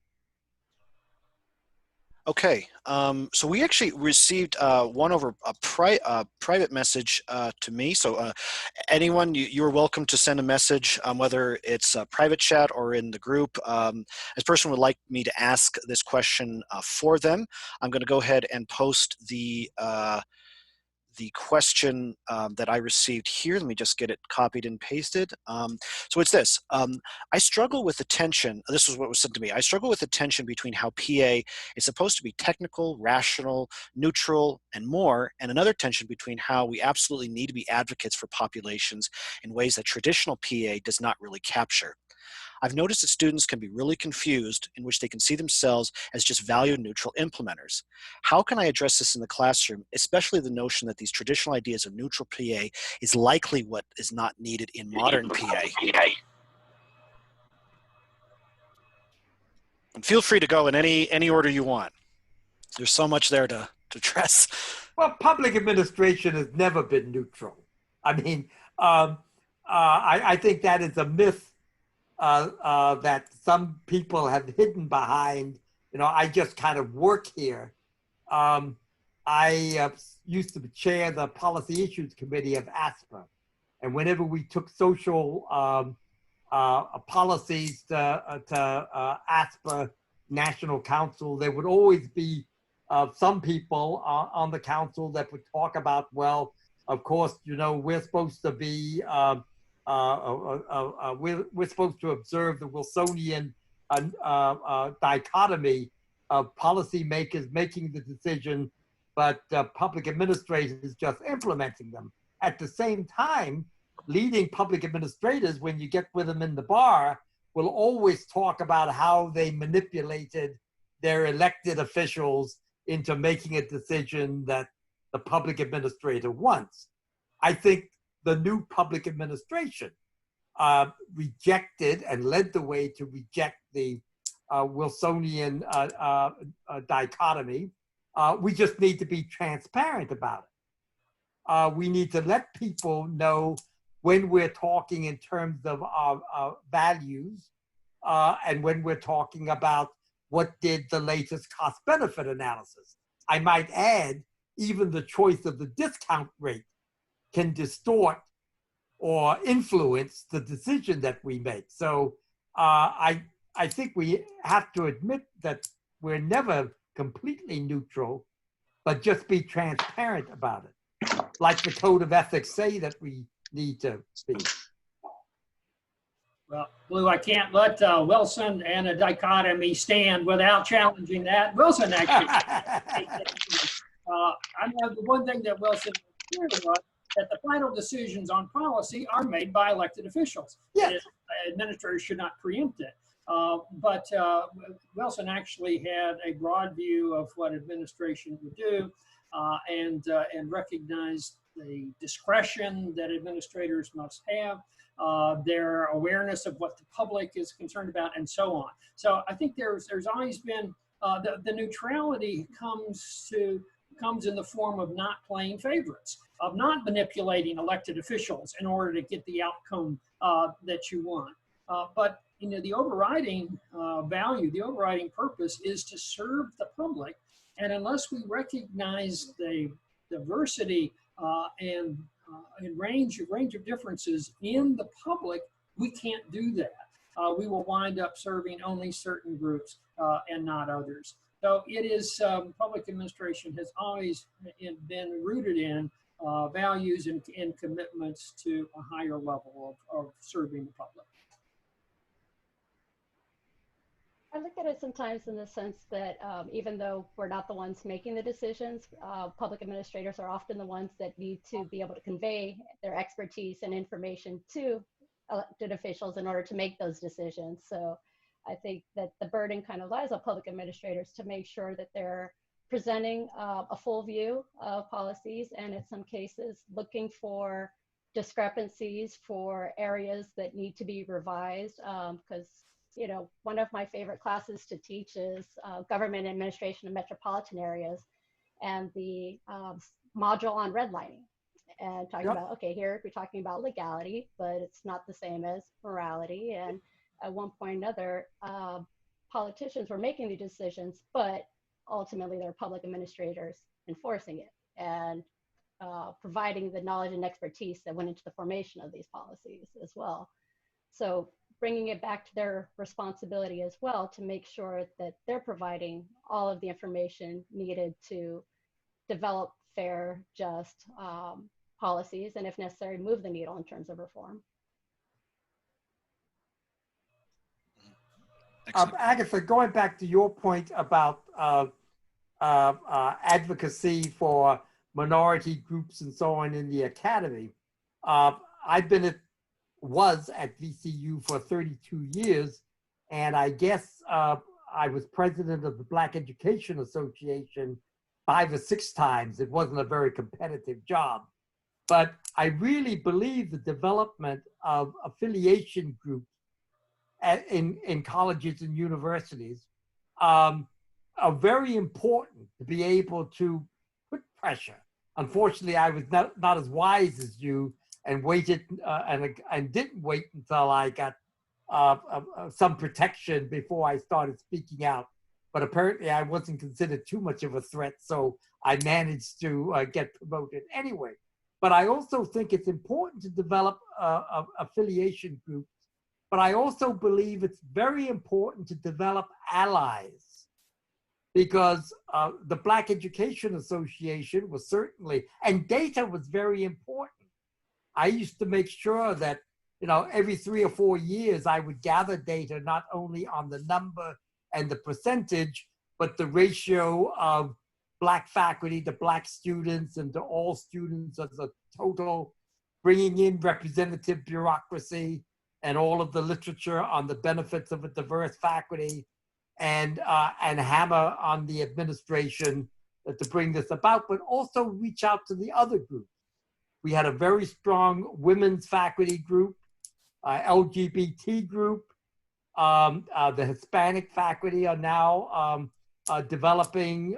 Okay, so we actually received one over a private message to me. So anyone, you're welcome to send a message, whether it's a private chat or in the group. This person would like me to ask this question for them. I'm going to go ahead and post the question that I received here. Let me just get it copied and pasted. So it's this. I struggle with the tension. This is what was said to me. I struggle with the tension between how PA is supposed to be technical, rational, neutral, and more, and another tension between how we absolutely need to be advocates for populations in ways that traditional PA does not really capture. I've noticed that students can be really confused, in which they can see themselves as just value neutral implementers. How can I address this in the classroom, especially the notion that these traditional ideas of neutral PA is likely what is not needed in modern PA? And feel free to go in any order you want. There's so much there to address. Well, public administration has never been neutral. I mean, I think that is a myth that some people have hidden behind. You know, I just kind of work here. I used to chair the Policy Issues Committee of ASPA. And whenever we took social policies to ASPA National Council, there would always be some people on the council that would talk about, well, of course, you know, we're supposed to be, we're supposed to observe the Wilsonian dichotomy of policymakers making the decision, but public administrators just implementing them. At the same time, leading public administrators, when you get with them in the bar, will always talk about how they manipulated their elected officials into making a decision that the public administrator wants. I think the new public administration rejected and led the way to reject the Wilsonian dichotomy. We just need to be transparent about it. We need to let people know when we're talking in terms of our values and when we're talking about what did the latest cost-benefit analysis. I might add, even the choice of the discount rate can distort or influence the decision that we make. So I think we have to admit that we're never completely neutral, but just be transparent about it. Like the code of ethics say that we need to be. Well, Blue, I can't let Wilson and a dichotomy stand without challenging that. Wilson actually, I know the one thing that Wilson clear was that the final decisions on policy are made by elected officials. Yes. Administrators should not preempt it. But Wilson actually had a broad view of what administration would do and recognized the discretion that administrators must have, their awareness of what the public is concerned about, and so on. So I think there's always been the neutrality comes in the form of not playing favorites, of not manipulating elected officials in order to get the outcome that you want. But you know, the overriding value, the overriding purpose is to serve the public, and unless we recognize the diversity and range of differences in the public, we can't do that. We will wind up serving only certain groups and not others. So it is, public administration has always been rooted in values and commitments to a higher level of serving the public. I look at it sometimes in the sense that even though we're not the ones making the decisions, public administrators are often the ones that need to be able to convey their expertise and information to elected officials in order to make those decisions. So I think that the burden kind of lies on public administrators to make sure that they're presenting a full view of policies, and in some cases looking for discrepancies, for areas that need to be revised, because you know, one of my favorite classes to teach is government administration in metropolitan areas, and the module on redlining, and talking about, okay, here we're talking about legality, but it's not the same as morality. And at one point or another, politicians were making the decisions, but ultimately they're public administrators enforcing it and providing the knowledge and expertise that went into the formation of these policies as well. So bringing it back to their responsibility as well to make sure that they're providing all of the information needed to develop fair, just policies, and if necessary, move the needle in terms of reform. Agatha, going back to your point about advocacy for minority groups and so on in the academy, was at VCU for 32 years, and I guess I was president of the Black Education Association 5 or 6 times. It wasn't a very competitive job, but I really believe the development of affiliation groups in colleges and universities are very important to be able to put pressure. Unfortunately, I was not as wise as you and waited and didn't wait until I got some protection before I started speaking out. But apparently I wasn't considered too much of a threat, so I managed to get promoted anyway. But I also think it's important to develop affiliation groups. But I also believe it's very important to develop allies, because the Black Education Association was certainly, and data was very important. I used to make sure that, you know, every 3 or 4 years, I would gather data not only on the number and the percentage, but the ratio of Black faculty to Black students and to all students as a total, bringing in representative bureaucracy and all of the literature on the benefits of a diverse faculty, and hammer on the administration to bring this about, but also reach out to the other groups. We had a very strong women's faculty group, LGBT group. The Hispanic faculty are now developing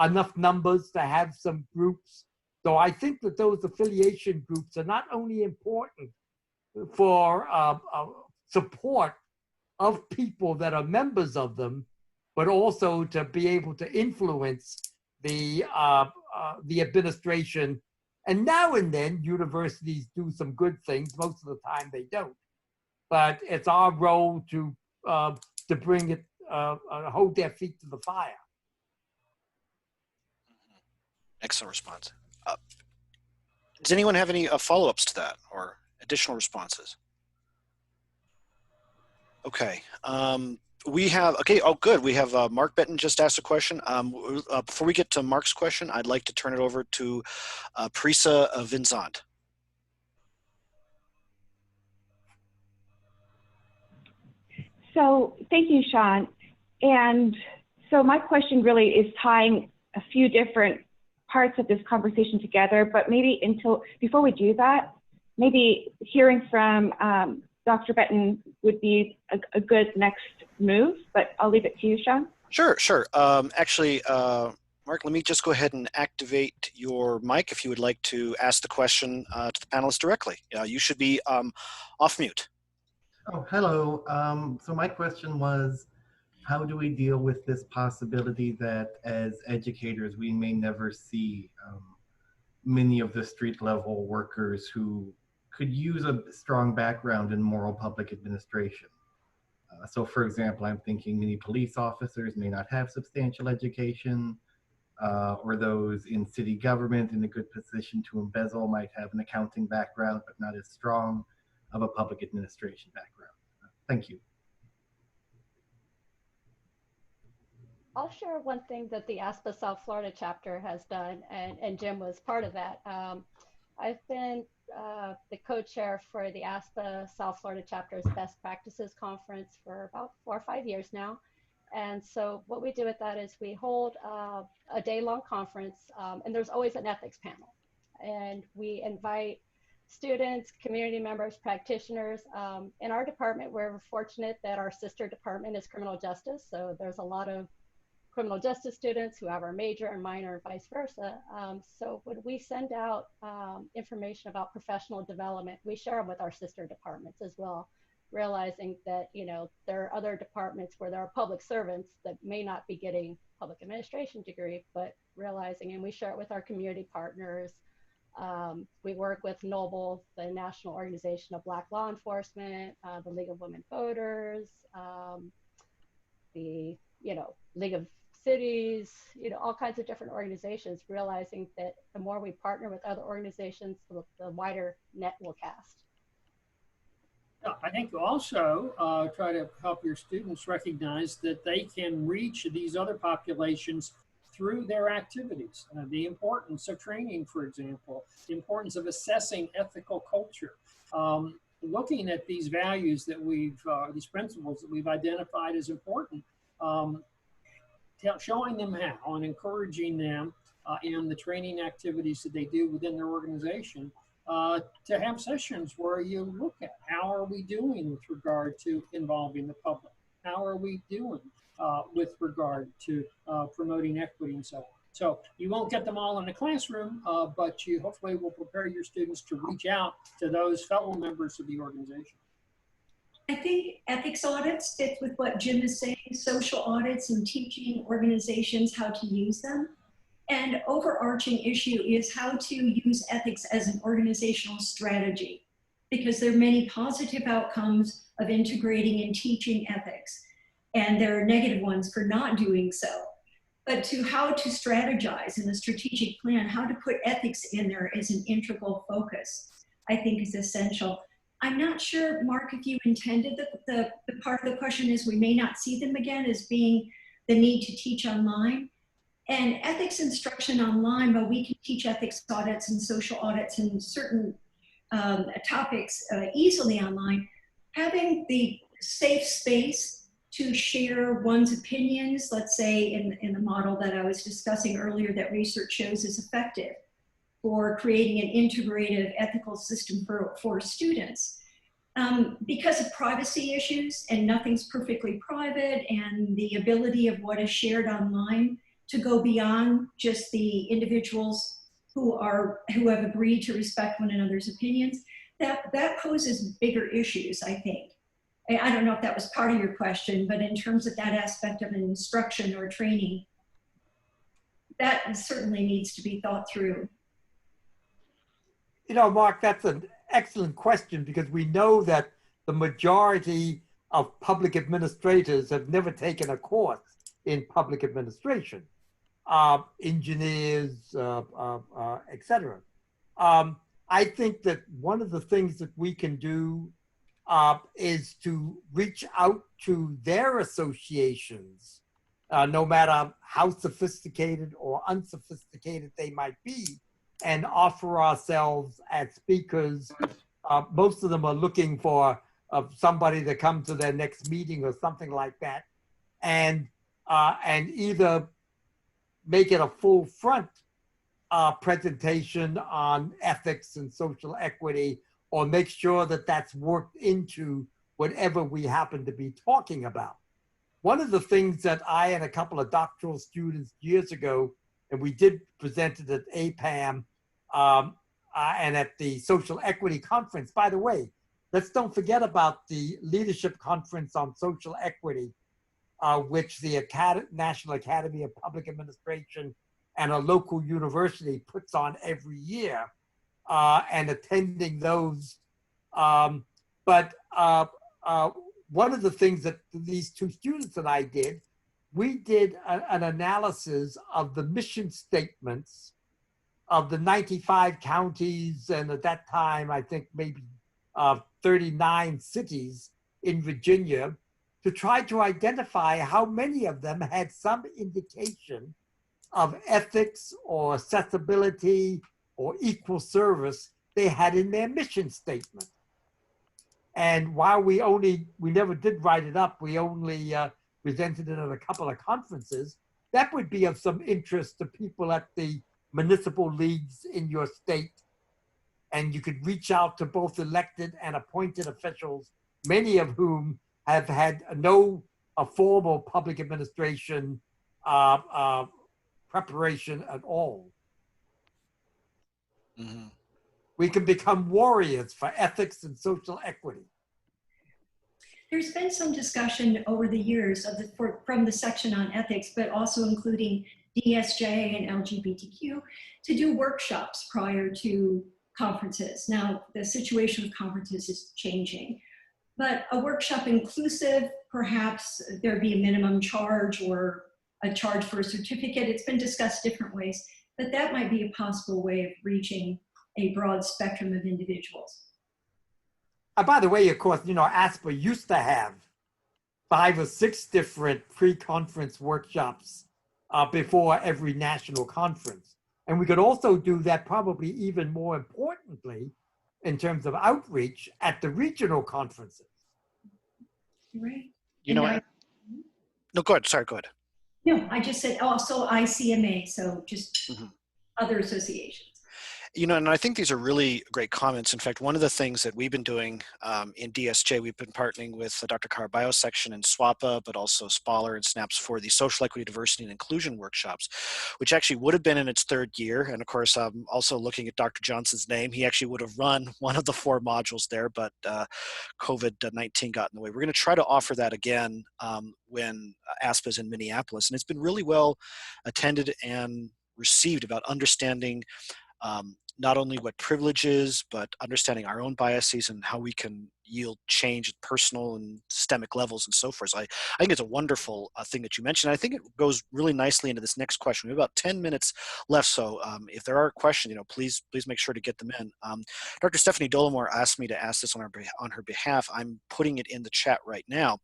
enough numbers to have some groups. So I think that those affiliation groups are not only important for support of people that are members of them, but also to be able to influence the administration. And now and then universities do some good things. Most of the time they don't. But it's our role to bring it, hold their feet to the fire. Excellent response. Does anyone have any follow-ups to that or additional responses? Okay. We have, okay, oh good, we have Mark Benton just asked a question. Before we get to Mark's question, I'd like to turn it over to Parisa Vinzant. So thank you, Sean. And so my question really is tying a few different parts of this conversation together, but maybe before we do that, maybe hearing from Dr. Benton would be a good next move, but I'll leave it to you, Sean. Sure. Actually, Mark, let me just go ahead and activate your mic if you would like to ask the question to the panelists directly. You should be off mute. Oh, hello. So my question was, how do we deal with this possibility that as educators, we may never see many of the street level workers who could use a strong background in moral public administration? So for example, I'm thinking many police officers may not have substantial education, or those in city government in a good position to embezzle might have an accounting background, but not as strong of a public administration background. Thank you. I'll share one thing that the ASPA South Florida chapter has done, and Jim was part of that. I've been the co-chair for the ASPA South Florida chapter's Best Practices Conference for about 4 or 5 years now. And so what we do with that is we hold a day-long conference, and there's always an ethics panel. And we invite students, community members, practitioners. In our department, we're fortunate that our sister department is criminal justice. So there's a lot of criminal justice students who have our major and minor and vice versa. So when we send out information about professional development, we share them with our sister departments as well, realizing that, you know, there are other departments where there are public servants that may not be getting public administration degree, but realizing, and we share it with our community partners. We work with NOBLE, the National Organization of Black Law Enforcement, the League of Women Voters, the, you know, League of Cities, you know, all kinds of different organizations, realizing that the more we partner with other organizations, the wider net we'll cast. I think also try to help your students recognize that they can reach these other populations through their activities. The importance of training, for example, the importance of assessing ethical culture, looking at these values that we've, these principles that we've identified as important, showing them how and encouraging them in the training activities that they do within their organization to have sessions where you look at how are we doing with regard to involving the public? How are we doing with regard to promoting equity and so on. So you won't get them all in the classroom, but you hopefully will prepare your students to reach out to those fellow members of the organization. I think ethics audits fit with what Jim is saying, social audits and teaching organizations how to use them. And overarching issue is how to use ethics as an organizational strategy, because there are many positive outcomes of integrating and teaching ethics, and there are negative ones for not doing so. But to how to strategize in the strategic plan, how to put ethics in there as an integral focus, I think is essential. I'm not sure, Mark, if you intended the part of the question is we may not see them again as being the need to teach online. And ethics instruction online, but we can teach ethics audits and social audits and certain topics easily online. Having the safe space to share one's opinions, let's say in the model that I was discussing earlier that research shows is effective for creating an integrative ethical system for students. Because of privacy issues and nothing's perfectly private, and the ability of what is shared online to go beyond just the individuals who have agreed to respect one another's opinions, that poses bigger issues, I think. I don't know if that was part of your question, but in terms of that aspect of instruction or training, that certainly needs to be thought through. You know, Mark, that's an excellent question, because we know that the majority of public administrators have never taken a course in public administration, engineers, etc. I think that one of the things that we can do is to reach out to their associations, no matter how sophisticated or unsophisticated they might be, and offer ourselves as speakers. Most of them are looking for somebody to come to their next meeting or something like that, and either make it a full front presentation on ethics and social equity, or make sure that that's worked into whatever we happen to be talking about. One of the things that I and a couple of doctoral students years ago, and we did present it at APAM and at the Social Equity Conference. By the way, let's don't forget about the Leadership Conference on Social Equity, which the National Academy of Public Administration and a local university puts on every year, and attending those. But one of the things that these two students and I did, we did an analysis of the mission statements of the 95 counties, and at that time, I think maybe 39 cities in Virginia, to try to identify how many of them had some indication of ethics or accessibility or equal service they had in their mission statement. And while we never did write it up, we only presented it at a couple of conferences, that would be of some interest to people at the municipal leagues in your state. And you could reach out to both elected and appointed officials, many of whom have had no formal public administration preparation at all. Mm-hmm. We can become warriors for ethics and social equity. There's been some discussion over the years of from the section on ethics, but also including DSJ and LGBTQ, to do workshops prior to conferences. Now, the situation with conferences is changing, but a workshop inclusive, perhaps there'd be a minimum charge or a charge for a certificate. It's been discussed different ways, but that might be a possible way of reaching a broad spectrum of individuals. By the way, of course, you know, ASPA used to have 5 or 6 different pre-conference workshops before every national conference. And we could also do that, probably even more importantly, in terms of outreach at the regional conferences. Right. You know what? No, go ahead. Sorry, go ahead. No, I just said also ICMA, so just other associations. You know, and I think these are really great comments. In fact, one of the things that we've been doing in DSJ, we've been partnering with the Dr. Caraballo section in SWAPA, but also SPOLR and SNAPS for the social equity, diversity, and inclusion workshops, which actually would have been in its third year. And of course, I'm also looking at Dr. Johnson's name. He actually would have run one of the 4 modules there, but COVID-19 got in the way. We're going to try to offer that again when ASPA is in Minneapolis. And it's been really well attended and received about understanding not only what privilege is, but understanding our own biases and how we can yield change at personal and systemic levels and so forth. So I think it's a wonderful thing that you mentioned. I think it goes really nicely into this next question. We have about 10 minutes left, so if there are questions, please make sure to get them in. Dr. Stephanie Dollimore asked me to ask this on her behalf. I'm putting it in the chat right now.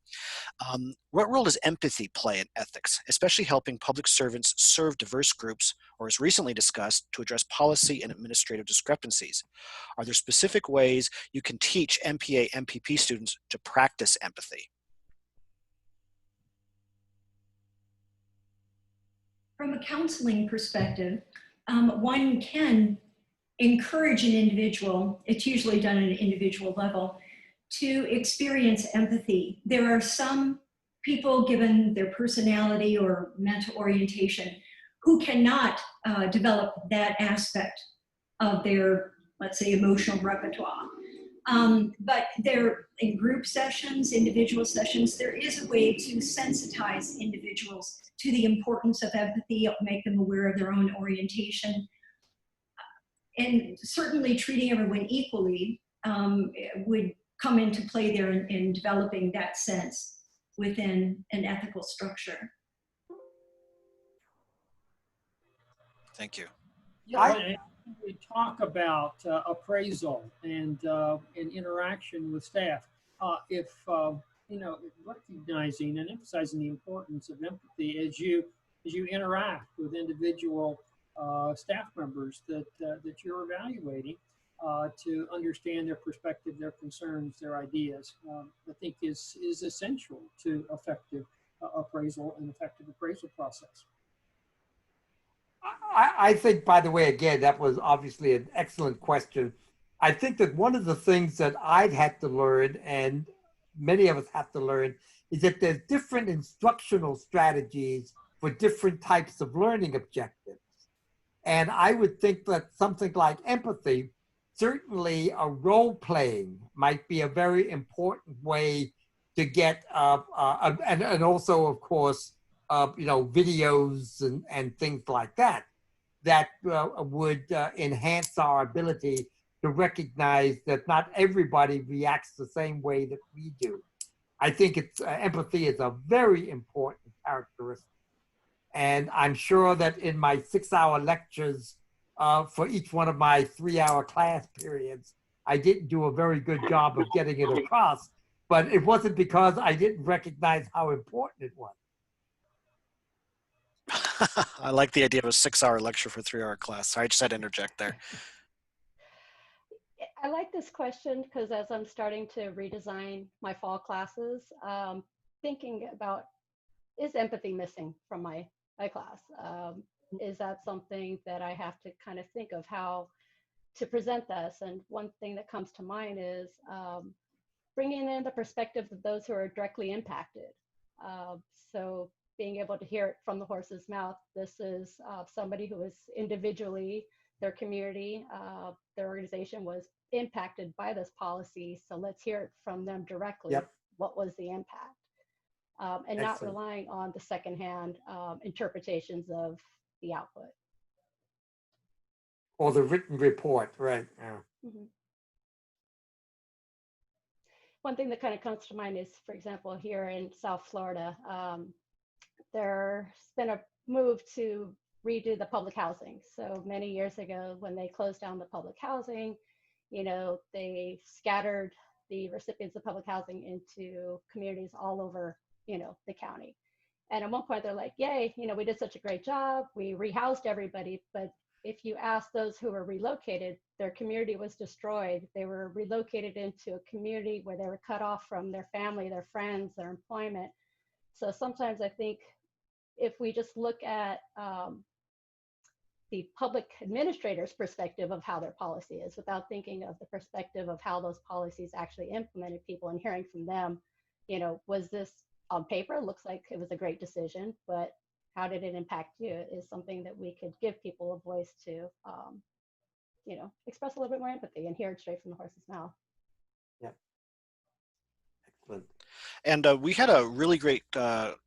What role does empathy play in ethics, especially helping public servants serve diverse groups, or as recently discussed, to address policy and administrative discrepancies? Are there specific ways you can teach MPA, MPP students to practice empathy? From a counseling perspective, one can encourage an individual, it's usually done at an individual level, to experience empathy. There are some people, given their personality or mental orientation, who cannot develop that aspect of their, let's say, emotional repertoire. But there, in group sessions, individual sessions, there is a way to sensitize individuals to the importance of empathy, make them aware of their own orientation. And certainly treating everyone equally would come into play there in developing that sense within an ethical structure. Thank you. Yeah, we talk about appraisal and interaction with staff. If recognizing and emphasizing the importance of empathy as you interact with individual staff members that you're evaluating, to understand their perspective, their concerns, their ideas, I think is essential to effective appraisal and effective appraisal process. I think, by the way, again, that was obviously an excellent question. I think that one of the things that I've had to learn, and many of us have to learn, is that there's different instructional strategies for different types of learning objectives. And I would think that something like empathy, certainly a role playing might be a very important way to get, and also, of course, videos and things like that, that would enhance our ability to recognize that not everybody reacts the same way that we do. I think it's empathy is a very important characteristic. And I'm sure that in my 6-hour lectures for each one of my 3-hour class periods, I didn't do a very good job of getting it across, but it wasn't because I didn't recognize how important it was. I like the idea of a 6-hour lecture for a 3-hour class. Sorry, I just had to interject there. I like this question because as I'm starting to redesign my fall classes, thinking about, is empathy missing from my class? Is that something that I have to kind of think of how to present this? And one thing that comes to mind is bringing in the perspective of those who are directly impacted. So being able to hear it from the horse's mouth. This is somebody who is individually, their community, their organization was impacted by this policy. So let's hear it from them directly. Yep. What was the impact? And not relying on the secondhand interpretations of the output. Or the written report, right. Yeah. Mm-hmm. One thing that kind of comes to mind is, for example, here in South Florida, there's been a move to redo the public housing. So many years ago, when they closed down the public housing, they scattered the recipients of public housing into communities all over, the county. And at one point they're like, yay, we did such a great job. We rehoused everybody. But if you ask those who were relocated, their community was destroyed. They were relocated into a community where they were cut off from their family, their friends, their employment. So sometimes I think if we just look at the public administrator's perspective of how their policy is, without thinking of the perspective of how those policies actually implemented people, and hearing from them, you know, was this on paper, looks like it was a great decision, but how did it impact you, is something that we could give people a voice to, you know, express a little bit more empathy and hear it straight from the horse's mouth. Yeah. Excellent. And we had a really great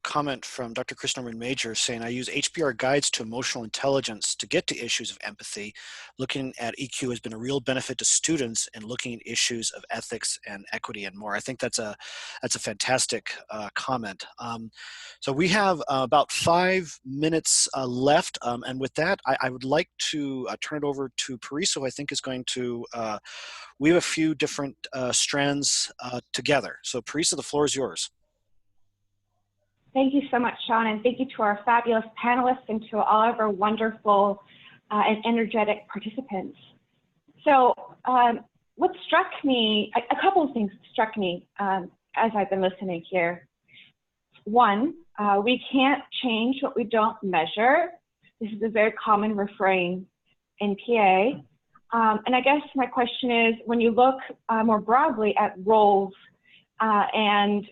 comment from Dr. Chris Norman Major saying, I use HBR guides to emotional intelligence to get to issues of empathy. Looking at EQ has been a real benefit to students in looking at issues of ethics and equity and more. I think that's a fantastic comment. So we have about 5 minutes left. And with that, I would like to turn it over to Parisa, who I think is going to we have a few different strands together. So Parisa, the floor is yours. Thank you so much, Sean, and thank you to our fabulous panelists and to all of our wonderful and energetic participants. So what struck me, a couple of things struck me as I've been listening here. One, we can't change what we don't measure. This is a very common refrain in PA. And I guess my question is, when you look more broadly at roles and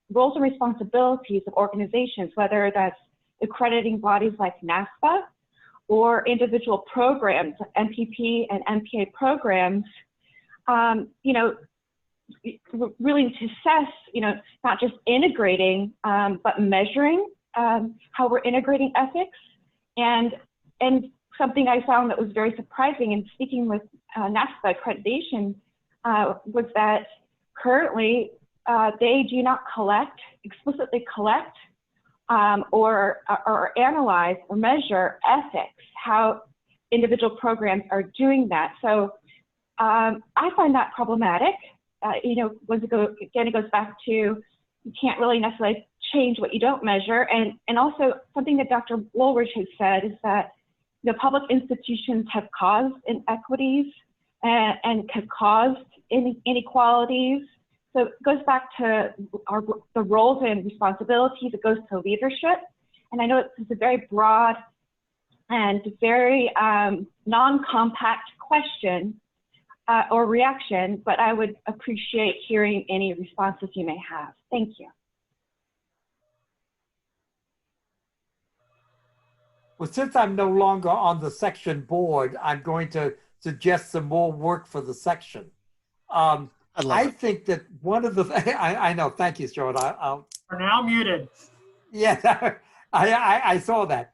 responsibilities of organizations, whether that's accrediting bodies like NASPA or individual programs, MPP and MPA programs, you know, really to assess, you know, not just integrating, but measuring how we're integrating ethics. And something I found that was very surprising in speaking with NASPA accreditation was that currently they do not explicitly collect or analyze or measure ethics, how individual programs are doing that. So I find that problematic. You know, again, it goes back to, you can't really necessarily change what you don't measure. And also something that Dr. Wooldridge has said is that the public institutions have caused inequities and have caused inequalities. So it goes back to the roles and responsibilities. It goes to leadership. And I know it's a very broad and very non-compact question or reaction, but I would appreciate hearing any responses you may have. Thank you. Well, since I'm no longer on the section board, I'm going to suggest some more work for the section. I think that one of the, I know, thank you, Stuart. We're now muted. Yeah, I saw that.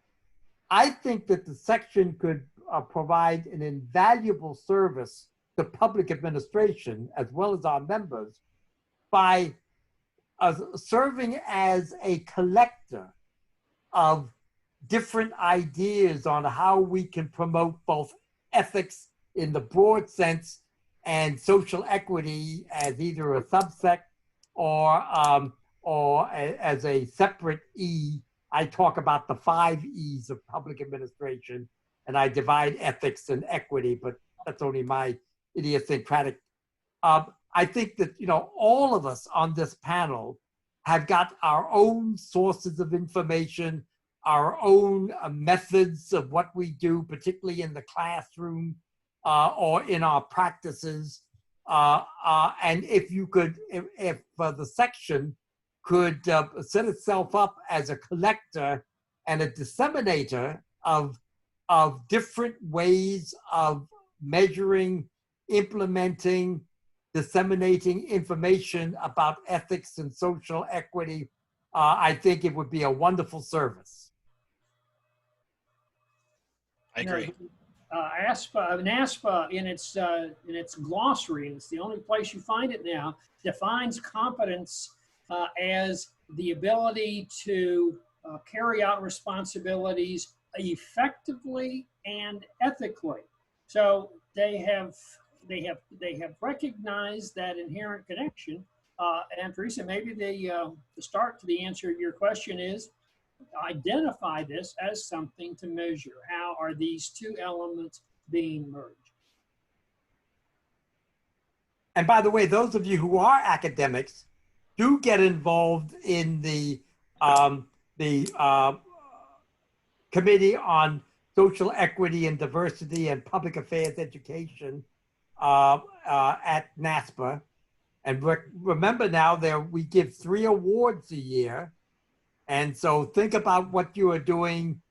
I think that the section could provide an invaluable service to public administration as well as our members by serving as a collector of different ideas on how we can promote both ethics in the broad sense and social equity as either a subset or as a separate E. I talk about the 5 E's of public administration, and I divide ethics and equity, but that's only my idiosyncratic. I think that, you know, all of us on this panel have got our own sources of information, our own methods of what we do, particularly in the classroom or in our practices. And if you could, if the section could set itself up as a collector and a disseminator of different ways of measuring, implementing, disseminating information about ethics and social equity, I think it would be a wonderful service. I agree. NASPA in its glossary, and it's the only place you find it now, defines competence as the ability to carry out responsibilities effectively and ethically. So they have recognized that inherent connection. And Teresa, maybe the start to the answer to your question is identify this as something to measure. How are these two elements being merged? And by the way, those of you who are academics, do get involved in the committee on social equity and diversity and public affairs education at NASPA. And remember now that we give 3 awards a year. And so think about what you are doing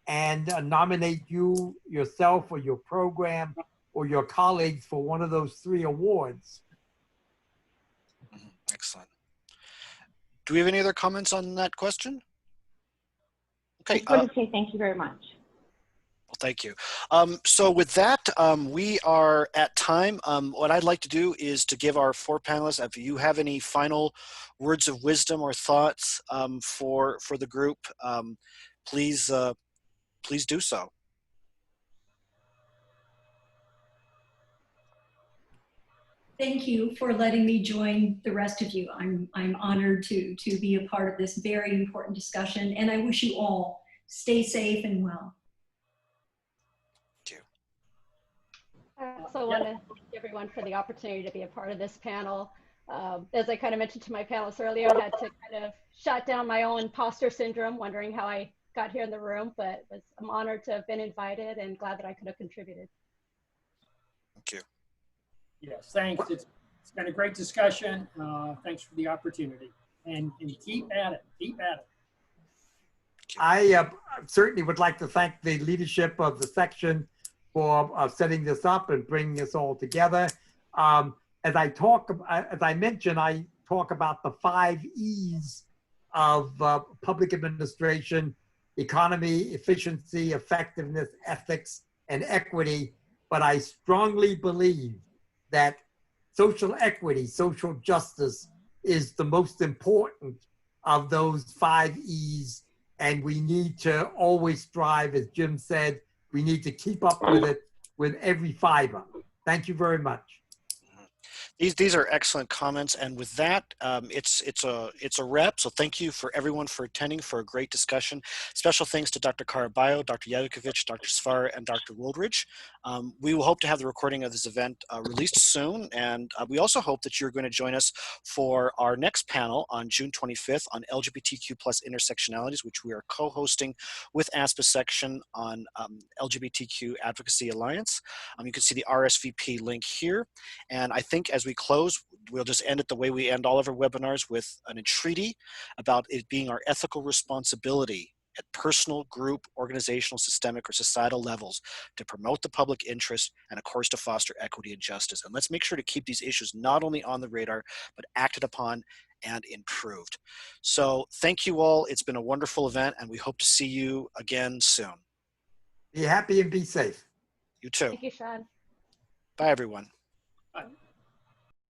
and nominate you, yourself, or your program, or your colleagues for one of those 3 awards. Excellent. Do we have any other comments on that question? I Okay. just want to say thank you very much. Well, thank you. So with that, we are at time. What I'd like to do is to give our 4 panelists, if you have any final words of wisdom or thoughts for the group, please do so. Thank you for letting me join the rest of you. I'm honored to be a part of this very important discussion, and I wish you all stay safe and well. Thank you. I also want to thank everyone for the opportunity to be a part of this panel. As I kind of mentioned to my panelists earlier, I had to kind of shut down my own imposter syndrome, wondering how I got here in the room, but I'm honored to have been invited and glad that I could have contributed. Thank you. Yes, thanks. It's been a great discussion. Thanks for the opportunity. And keep at it. Keep at it. I certainly would like to thank the leadership of the section for setting this up and bringing this all together. As I mentioned, I talk about the 5 E's of public administration: economy, efficiency, effectiveness, ethics, and equity. But I strongly believe that social equity, social justice is the most important of those 5 E's. And we need to always strive, as Jim said, we need to keep up with it with every fiber. Thank you very much. These are excellent comments, and with that, it's a wrap. So thank you for everyone for attending for a great discussion. Special thanks to Dr. Caraballo, Dr. Jurkiewicz, Dr. Svara, and Dr. Wooldridge. We will hope to have the recording of this event released soon, and we also hope that you're going to join us for our next panel on June 25th on LGBTQ+ intersectionalities, which we are co-hosting with ASPA section on LGBTQ Advocacy Alliance. You can see the RSVP link here, and I think as we close, we'll just end it the way we end all of our webinars, with an entreaty about it being our ethical responsibility at personal, group, organizational, systemic, or societal levels to promote the public interest and, of course, to foster equity and justice. And let's make sure to keep these issues not only on the radar, but acted upon and improved. So thank you all. It's been a wonderful event, and we hope to see you again soon. Be happy and be safe. You too. Thank you, Sean. Bye, everyone. Bye.